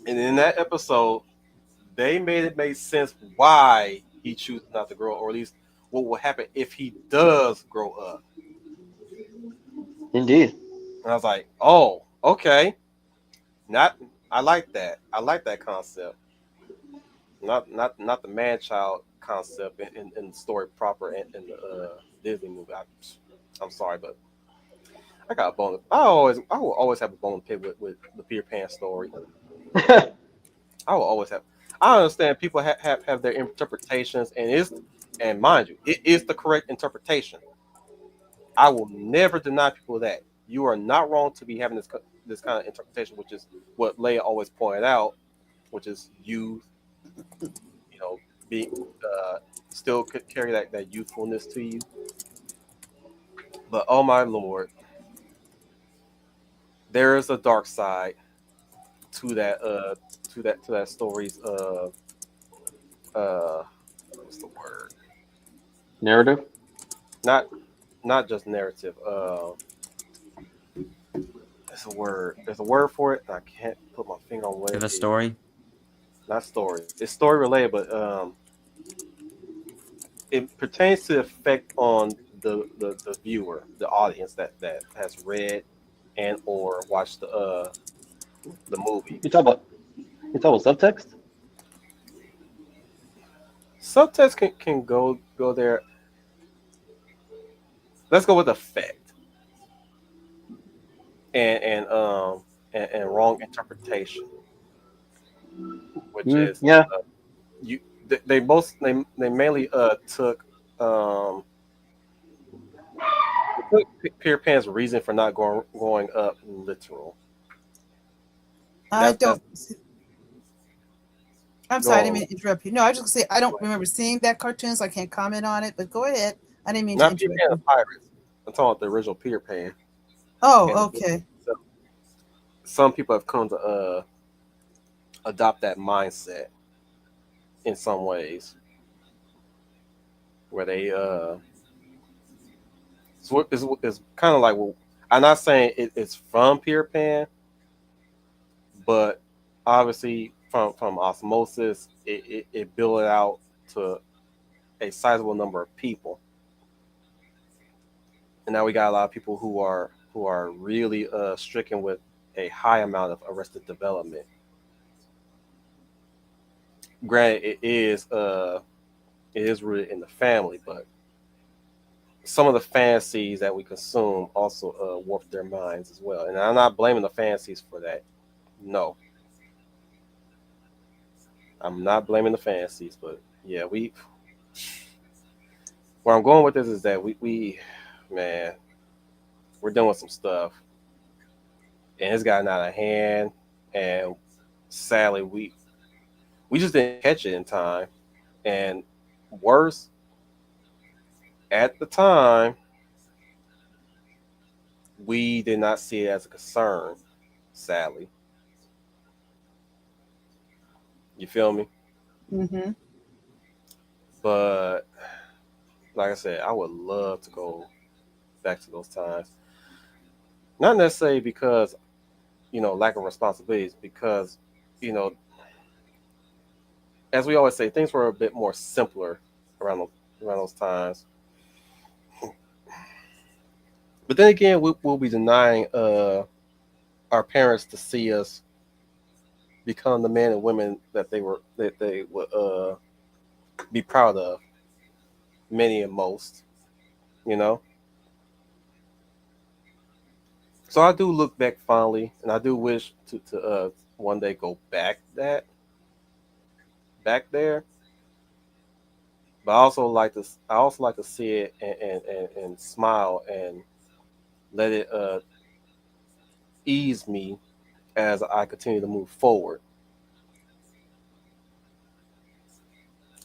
and in that episode they made it make sense why he chooses not to grow up, or at least what will happen if he does grow up. indeed. And I was like, oh, okay. Not I like that. I like that concept. Not the man child concept in the story proper in the Disney movie. I'm sorry, but I got a bone. I will always have a bone to pick with the Peter Pan story. I will always have. I understand people have their interpretations, and mind you, it is the correct interpretation. I will never deny people that. You are not wrong to be having this kind of interpretation, which is what Leia always pointed out, which is you know, being still could carry that youthfulness to you. But oh my lord, there is a dark side to that story's what's the word? Narrative. Not not just narrative. There's a word. There's a word for it. And I can't put my finger on what Give it a is. story. Not story. It's story related, but it pertains to the effect on the viewer, the audience that has read and or watched the movie. You talk about subtext. Subtext can go there. Let's go with effect and wrong interpretation, which is Yeah. you they mainly took Peter Pan's reason for not going up literal. I That's don't. I'm go sorry, I didn't on. mean to interrupt you. No, I was just gonna say I don't remember seeing that cartoon, so I can't comment on it. But go ahead. I didn't mean to Not Peter interrupt Pan the you. Pirates. I'm talking about the original Peter Pan. And Oh, okay. so some people have come to adopt that mindset in some ways, where they it's kind of like, well, I'm not saying it's from Peter Pan, but obviously from osmosis, it built it out to a sizable number of people, and now we got a lot of people who are really stricken with a high amount of arrested development. Granted, it is rooted in the family, but some of the fantasies that we consume also warp their minds as well. And I'm not blaming the fantasies for that. No, I'm not blaming the fantasies, but yeah, where I'm going with this is that we man, we're dealing with some stuff, and it's gotten out of hand, and sadly we just didn't catch it in time, and worse, at the time we did not see it as a concern, sadly. You feel me? Mm-hmm. But like I said, I would love to go back to those times. Not necessarily because, lack of responsibilities, because, you know, as we always say, things were a bit more simpler around those times. But then again, we'll be denying our parents to see us become the men and women that they would be proud of, many and most, you know. So I do look back fondly, and I do wish to one day go back there. But I also like to see it and smile and let it ease me as I continue to move forward.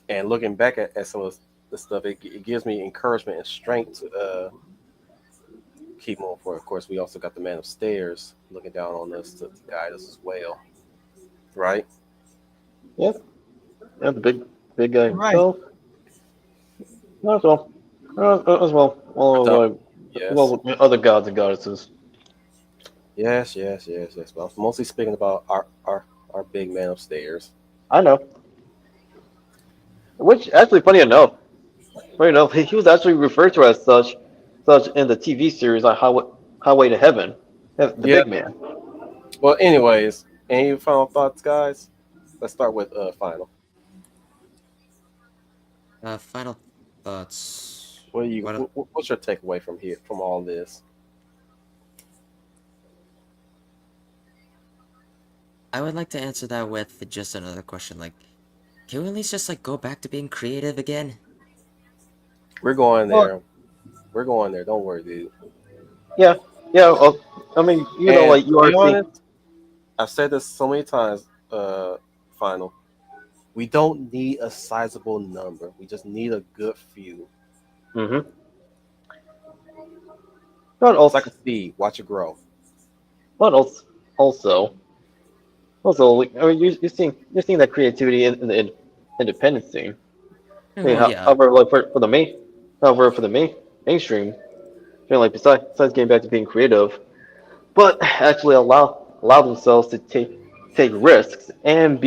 And looking back at some of the stuff, it gives me encouragement and strength to keep moving forward. Of course, we also got the man upstairs looking down on us to guide us as well, right? Yep. Yeah, the big guy Right. himself. As well. As well. Yes, Well, with other gods and goddesses. yes. But I was mostly speaking about our big man upstairs. I know. Which actually, funny enough, he was actually referred to as such in the TV series on Highway to Heaven. The Yeah. big man. Well, anyways, any final thoughts, guys? Let's start with final. Final thoughts. What's your takeaway from all this? I would like to answer that with just another question. Like, can we at least just like go back to being creative again? We're going Well, there. We're going there. Don't worry, dude. yeah, yeah. I mean, And like you to are be seeing. honest, I've said this so many times. Final. We don't need a sizable number. We just need a good few. Mm-hmm. But It's also, like a seed. Watch it grow. But also, like, I mean, you're seeing that creativity in the independent scene. I mean, Oh yeah. however, like for the mainstream, like besides getting back to being creative, but actually allow themselves to take risks and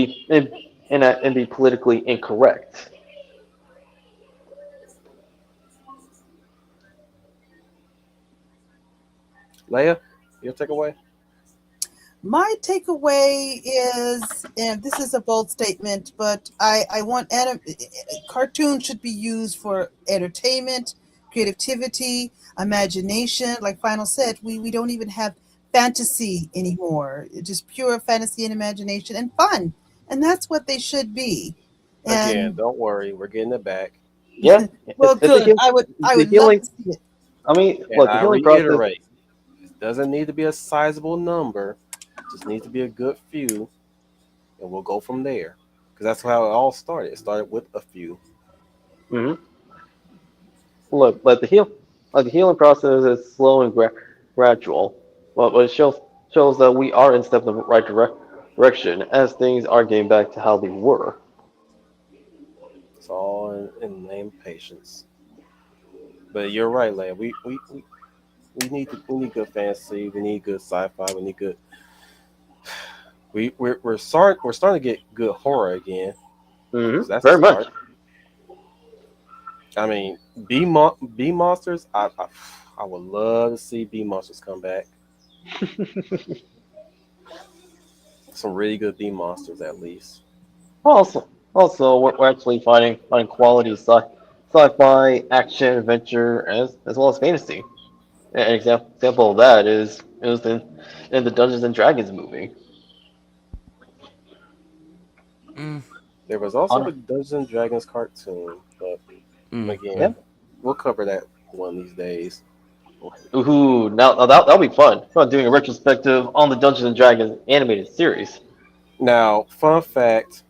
and be politically incorrect. Leia, your takeaway? My takeaway is, and this is a bold statement, but I want cartoons should be used for entertainment, creativity, imagination. Like Final said, we don't even have fantasy anymore. It's just pure fantasy and imagination and fun, and that's what they should be. Again, And don't worry, we're getting it back. Yeah, well, it's a good. I the would love healing. to see it. I mean, And look, the I healing process. reiterate, it doesn't need to be a sizable number. It just needs to be a good few, and we'll go from there. Because that's how it all started. It started with a few. hmm Look, like the healing process is slow and gradual, but it shows that we are in step in the right direction as things are getting back to how they were. It's all in the name of patience. But you're right, Leia. We need good fantasy. We need good sci-fi. We need good. We're starting to get good horror again. So that's a Very much. start. I mean, B monsters. I would love to see B monsters come back. Some really good B monsters at least. Also, we're actually finding quality sci-fi, action, adventure, as well as fantasy. An example of that is in the Dungeons and Dragons movie. Mm, There was also On, the Dungeons and Dragons cartoon, but yeah. again, we'll cover that one of these days. Ooh, now that'll be fun. We're doing a retrospective on the Dungeons and Dragons animated series. Now, fun fact: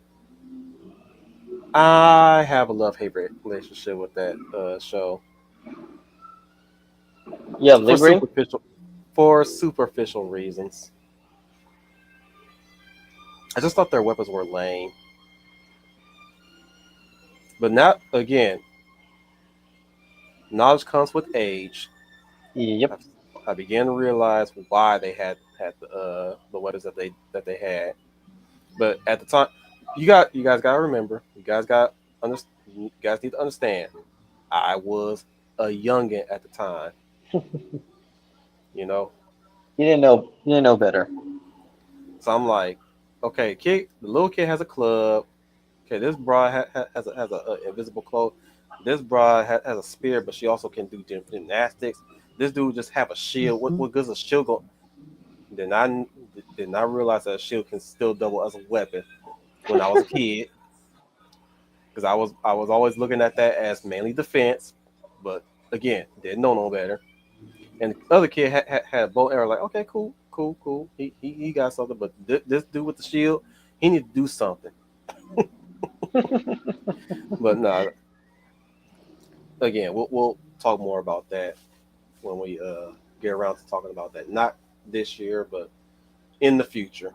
I have a love-hate relationship with that show Yeah, for lingering. superficial reasons. I just thought their weapons were lame. But now, again, knowledge comes with age. I, Yep. I began to realize why they had the weapons that they had. But at the time, you guys got to remember, you guys need to understand. I was a youngin at the time, you know. You didn't know better. So I'm like, okay, the little kid has a club. Okay, this broad has a invisible cloak. This broad has a spear, but she also can do gymnastics. This dude just have a shield. What good's a shield go? Then I did not realize that a shield can still double as a weapon when I was a kid, because I was always looking at that as mainly defense, but again, didn't know no better. And the other kid had a bow and arrow. Like, okay, cool. He got something, but this dude with the shield, he need to do something. But no, again, we'll talk more about that when we get around to talking about that. Not this year, but in the future.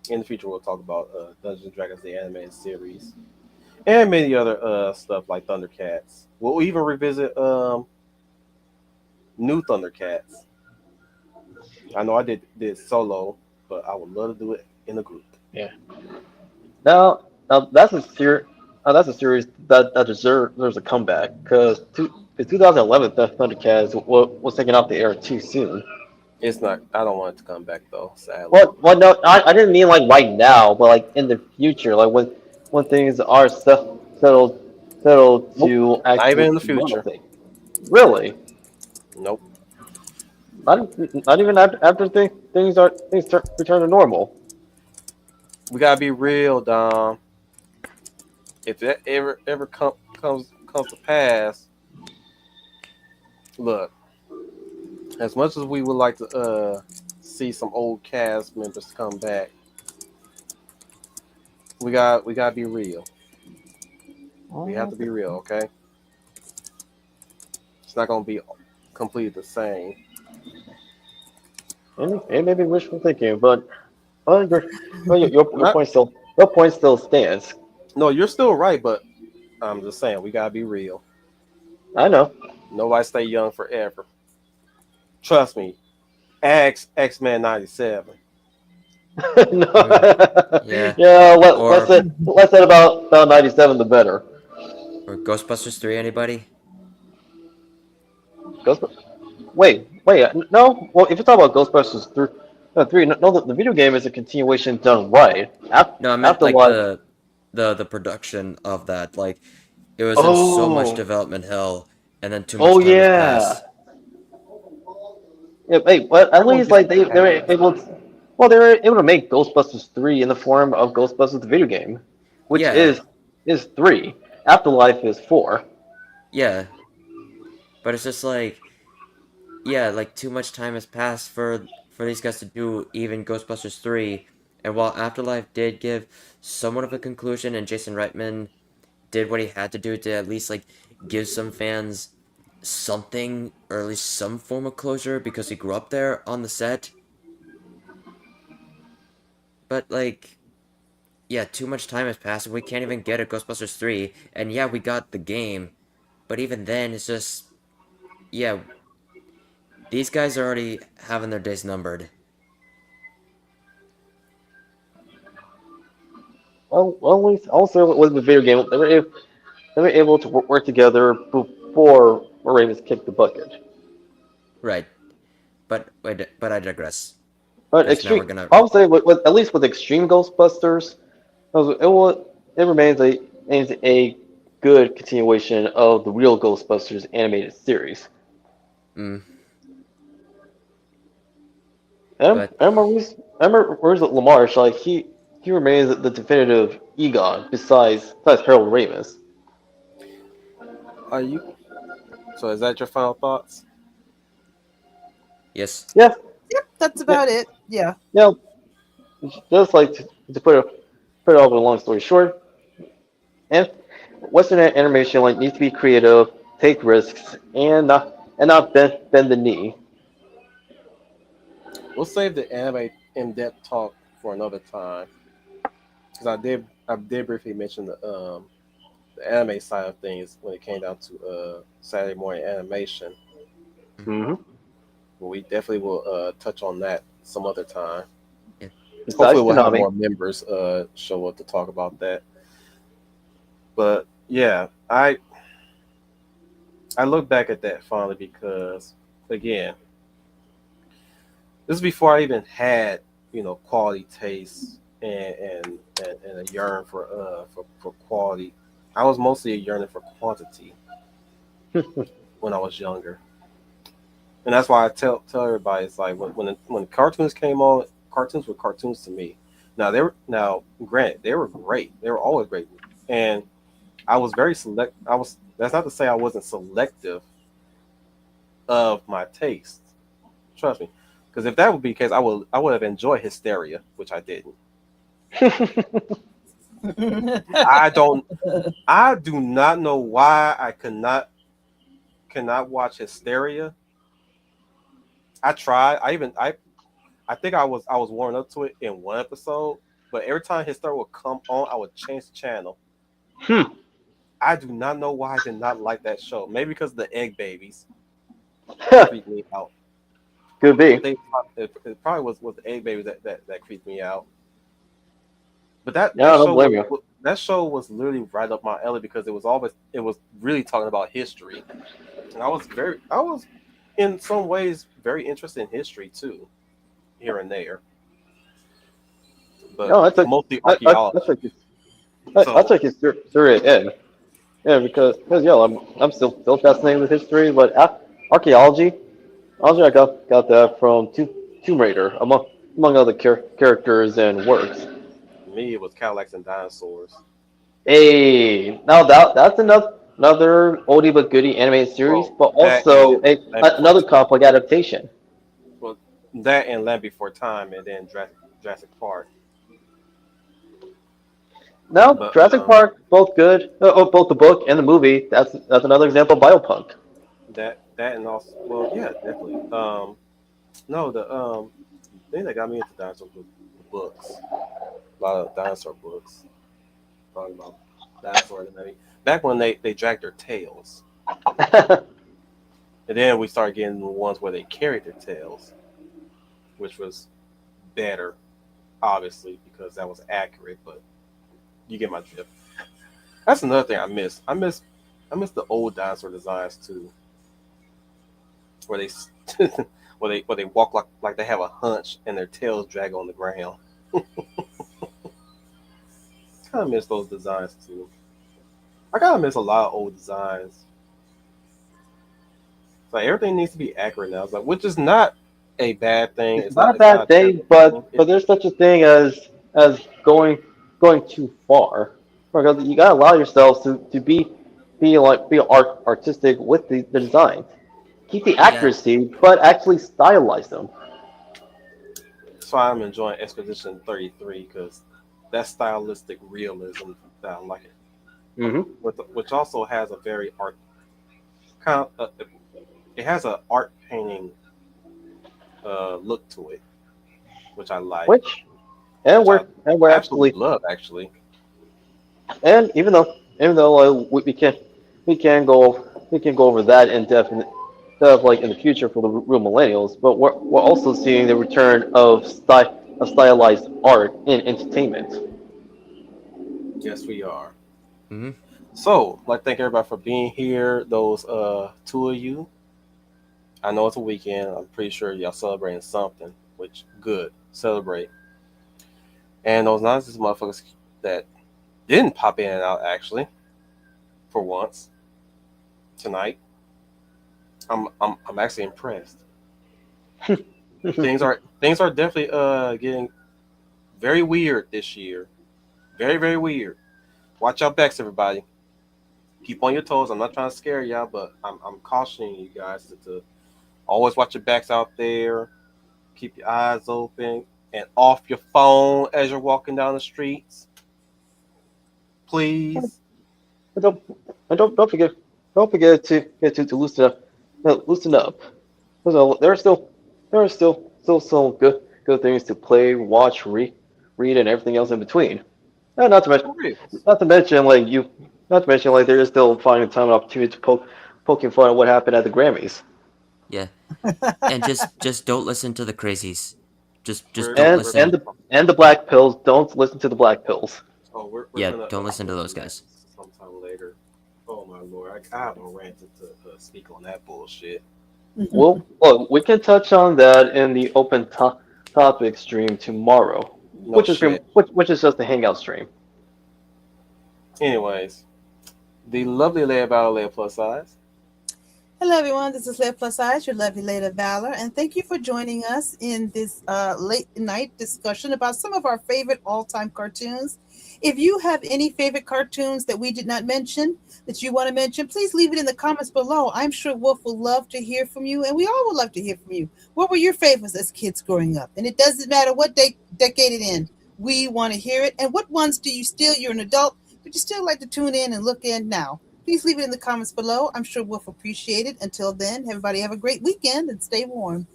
In the future, we'll talk about Dungeons and Dragons, the animated series, and many other stuff like Thundercats. We'll even revisit new Thundercats. I know I did solo, but I would love to do it in a group. Yeah. Now that's a series that deserves a comeback because the 2011 Thundercats was taken off the air too soon. It's not. I don't want it to come back though. Sadly, No, I didn't mean like right now, but like in the future, like when things are settled nope. to Not even actually in the normal future. thing. Really? Nope. Not even after things return to normal. We gotta be real, Dom. If that ever comes to pass, look. As much as we would like to see some old cast members come back, we gotta be real. We have to be real, okay? It's not gonna be completely the same. It may be wishful thinking, but Not- your point still stands. no, you're still right, but I'm just saying we gotta be real. I know. Nobody stay young forever. Trust me. Ask X-Men 97. No. Yeah. Yeah. Or- Less said about 97, the better. Or Ghostbusters 3, anybody? Wait. No. Well, if you talk about Ghostbusters 3, no, the video game is a continuation done right. No, I meant After like what? the production of that. Like, it was in so much Oh. development hell, and then too Oh much time has yeah. passed. Yeah. Wait. But at Everyone least gets like that. they were able to. Well, they were able to make Ghostbusters 3 in the form of Ghostbusters the video game, which Yeah. is 3. Afterlife is 4. Yeah. But it's just like, yeah, like too much time has passed for these guys to do even Ghostbusters 3. And while Afterlife did give somewhat of a conclusion, and Jason Reitman did what he had to do to at least like give some fans something, or at least some form of closure, because he grew up there on the set. But like, yeah, too much time has passed and we can't even get a Ghostbusters 3. And yeah, we got the game, but even then it's just, yeah, these guys are already having their days numbered. Well, at least also with the video game, they were able to work together before Ramis kicked the bucket. Right. But I digress. But Because now we're extreme, gonna I would say at least with Extreme Ghostbusters, it remains a good continuation of the real Ghostbusters animated series. mm, And But- Maurice LaMarche, like he remains the definitive Egon besides Harold Ramis. Are you? So is that your final thoughts? yes. Yeah, Yep, that's about it. Yeah. yeah. Just like to put it off with a long story short, and Western animation like needs to be creative, take risks, and not bend the knee. We'll save the anime in-depth talk for another time. Because I did briefly mention the anime side of things when it came down to Saturday morning animation. Mm-hmm. But we definitely will touch on that some other time. Besides Hopefully we'll have Konami. more members show up to talk about that. But yeah, I look back at that fondly because again, this is before I even had quality taste and a yearn for quality. I was mostly a yearning for quantity when I was younger, and that's why I tell everybody it's like when cartoons came on, cartoons were cartoons to me. Now granted they were great, they were always great, and I was very select. That's not to say I wasn't selective of my taste. Trust me. Because if that would be the case, I would have enjoyed Hysteria, which I didn't. I do not know why I cannot watch Hysteria. I tried. I think I was warming up to it in one episode, but every time Hysteria would come on, I would change the channel. I do not know why I did not like that show. Maybe because of the egg babies creeped me out. Could be. I think it probably was the egg baby that creeped me out. But that show was literally right up my alley because it was really talking about history, and I was in some ways very interested in history too, here and there. But No, mostly archaeology. I'll take history in. Yeah, because yeah, I'm still fascinated with history, but archaeology. Also, I got that from Tomb Raider, among other characters and works. Me, it was Cadillacs and Dinosaurs. Hey, now that's another oldie but goodie animated series, but also another complex adaptation. Well, that and Land Before Time, and then Jurassic Park. No, But, Jurassic Park, both good. Both the book and the movie. That's another example of biopunk. That and also, well, yeah, definitely. No, thing that got me into dinosaurs was the books. A lot of dinosaur books talking about dinosaurs and everything. Back when they dragged their tails, and then we started getting the ones where they carried their tails, which was better, obviously, because that was accurate. But you get my drift. That's another thing I miss. I miss the old dinosaur designs too, where they where they walk like they have a hunch and their tails drag on the ground. Kind of miss those designs too. I kind of miss a lot of old designs. Like everything needs to be accurate now. It's like, which is not a bad thing. It's not a bad thing, but there's such a thing as going too far. Because you gotta allow yourselves to be artistic with the design. Keep the accuracy, but actually stylize them. That's why I'm enjoying Expedition 33 because that stylistic realism that I like it. Mm-hmm. Which also has a very art kind of, it has an art painting look to it, which I like. We're absolutely love actually. And even though we can go over that in depth like in the future for the real millennials, but we're also seeing the return of stylized art in entertainment. Yes, we are. Mm-hmm. So, I'd like to thank everybody for being here. Those two of you. I know it's a weekend. I'm pretty sure y'all celebrating something, which good. Celebrate. And those nonsense motherfuckers that didn't pop in and out actually, for once, tonight. I'm actually impressed. things are definitely getting very weird this year. Very, very weird. Watch your backs, everybody. Keep on your toes. I'm not trying to scare y'all, but I'm cautioning you guys to always watch your backs out there. Keep your eyes open and off your phone as you're walking down the streets. Please. Don't forget to loosen up. So there are still some good things to play, watch, read, and everything else in between. And not to mention like there is still finding time and opportunity to poking fun at what happened at the Grammys. Yeah, and just don't listen to the crazies. Just don't listen. And the black pills. Don't listen to the black pills. Oh, we're don't listen to those guys. Sometime later. Oh my lord, I have no rant to speak on that bullshit. Well, look, we can touch on that in the open topic stream tomorrow, which is just a hangout stream. Anyways, the lovely Leia Valor, Leia Plus Size. Hello, everyone. This is Leia Plus Size, your lovely Lady Valor, and thank you for joining us in this late night discussion about some of our favorite all-time cartoons. If you have any favorite cartoons that we did not mention, that you want to mention, please leave it in the comments below. I'm sure Wolf will love to hear from you, and we all would love to hear from you. What were your favorites as kids growing up? And it doesn't matter what decade it in. We want to hear it. And what ones do you still, you're an adult, but you still like to tune in and look in now? Please leave it in the comments below. I'm sure Wolf will appreciate it. Until then, everybody have a great weekend and stay warm.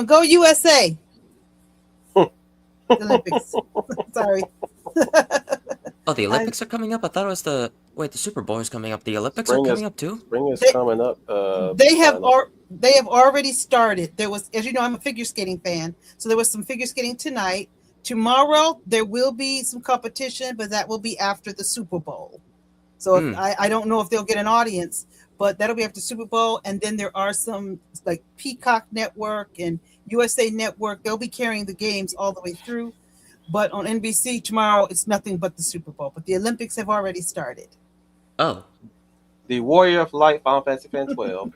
Go USA. The Olympics. Sorry. Oh, the Olympics are coming up? I thought it was the Super Bowl is coming up. The Olympics Spring are coming up too? Spring is coming up. They have already started. There was, as you know, I'm a figure skating fan. So there was some figure skating tonight. Tomorrow there will be some competition, but that will be after the Super Bowl. So I don't know if they'll get an audience, but that'll be after Super Bowl. And then there are some like Peacock Network and USA Network. They'll be carrying the games all the way through. But on NBC tomorrow, it's nothing but the Super Bowl. But the Olympics have already started. Oh. The Warrior of Light, Final Fantasy Fan 12.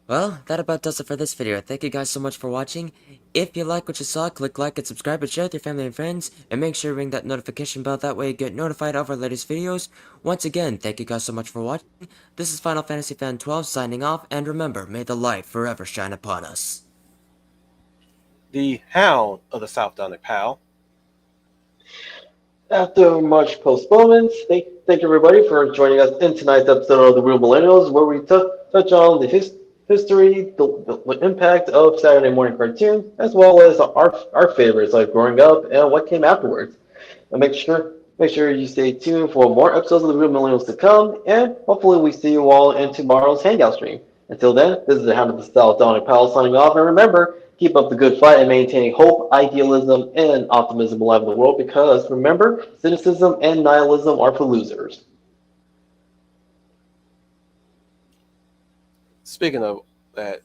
Well, that about does it for this video. Thank you guys so much for watching. If you like what you saw, click like and subscribe and share with your family and friends. And make sure to ring that notification bell, that way you get notified of our latest videos. Once again, thank you guys so much for watching. This is Final Fantasy Fan 12 signing off. And remember, may the light forever shine upon us. The Hound of the South Donic Pal. After much postponement, thank everybody for joining us in tonight's episode of The Real Millennials, where we touch on the history, the impact of Saturday morning cartoons, as well as our favorites like growing up and what came afterwards. And make sure you stay tuned for more episodes of the Real Millennials to come, and hopefully we see you all in tomorrow's Hangout stream. Until then, this is the Hound of the South, Dominic Powell signing off, and remember, keep up the good fight and maintaining hope, idealism, and optimism alive in the world, because remember, cynicism and nihilism are for losers. Speaking of that,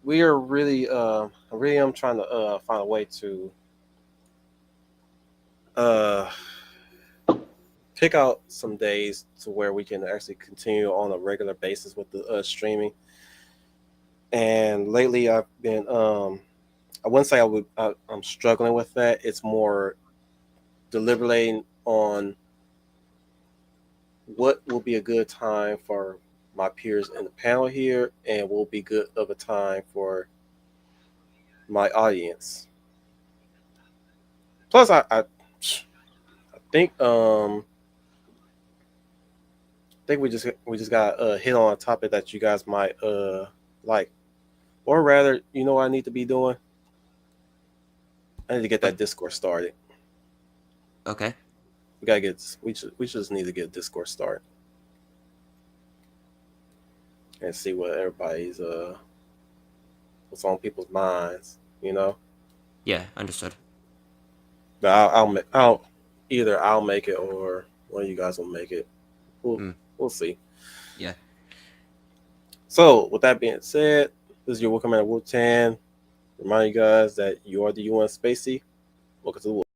we are really, I really am trying to find a way to pick out some days to where we can actually continue on a regular basis with the streaming. And lately, I've been, I wouldn't say I'm struggling with that. It's more deliberating on what will be a good time for my peers in the panel here, and will be good of a time for my audience. Plus, I think we just got hit on a topic that you guys might like, or rather, you know what I need to be doing? I need to get that Discord started. Okay. We just need to get Discord started and see what everybody's what's on people's minds, you know. Yeah, understood. But I'll make it, or one of you guys will make it. We'll see. Yeah. So with that being said, this is your Welcome at Wu-Tan. Remind you guys that you are the UN Spacey. Welcome to the world.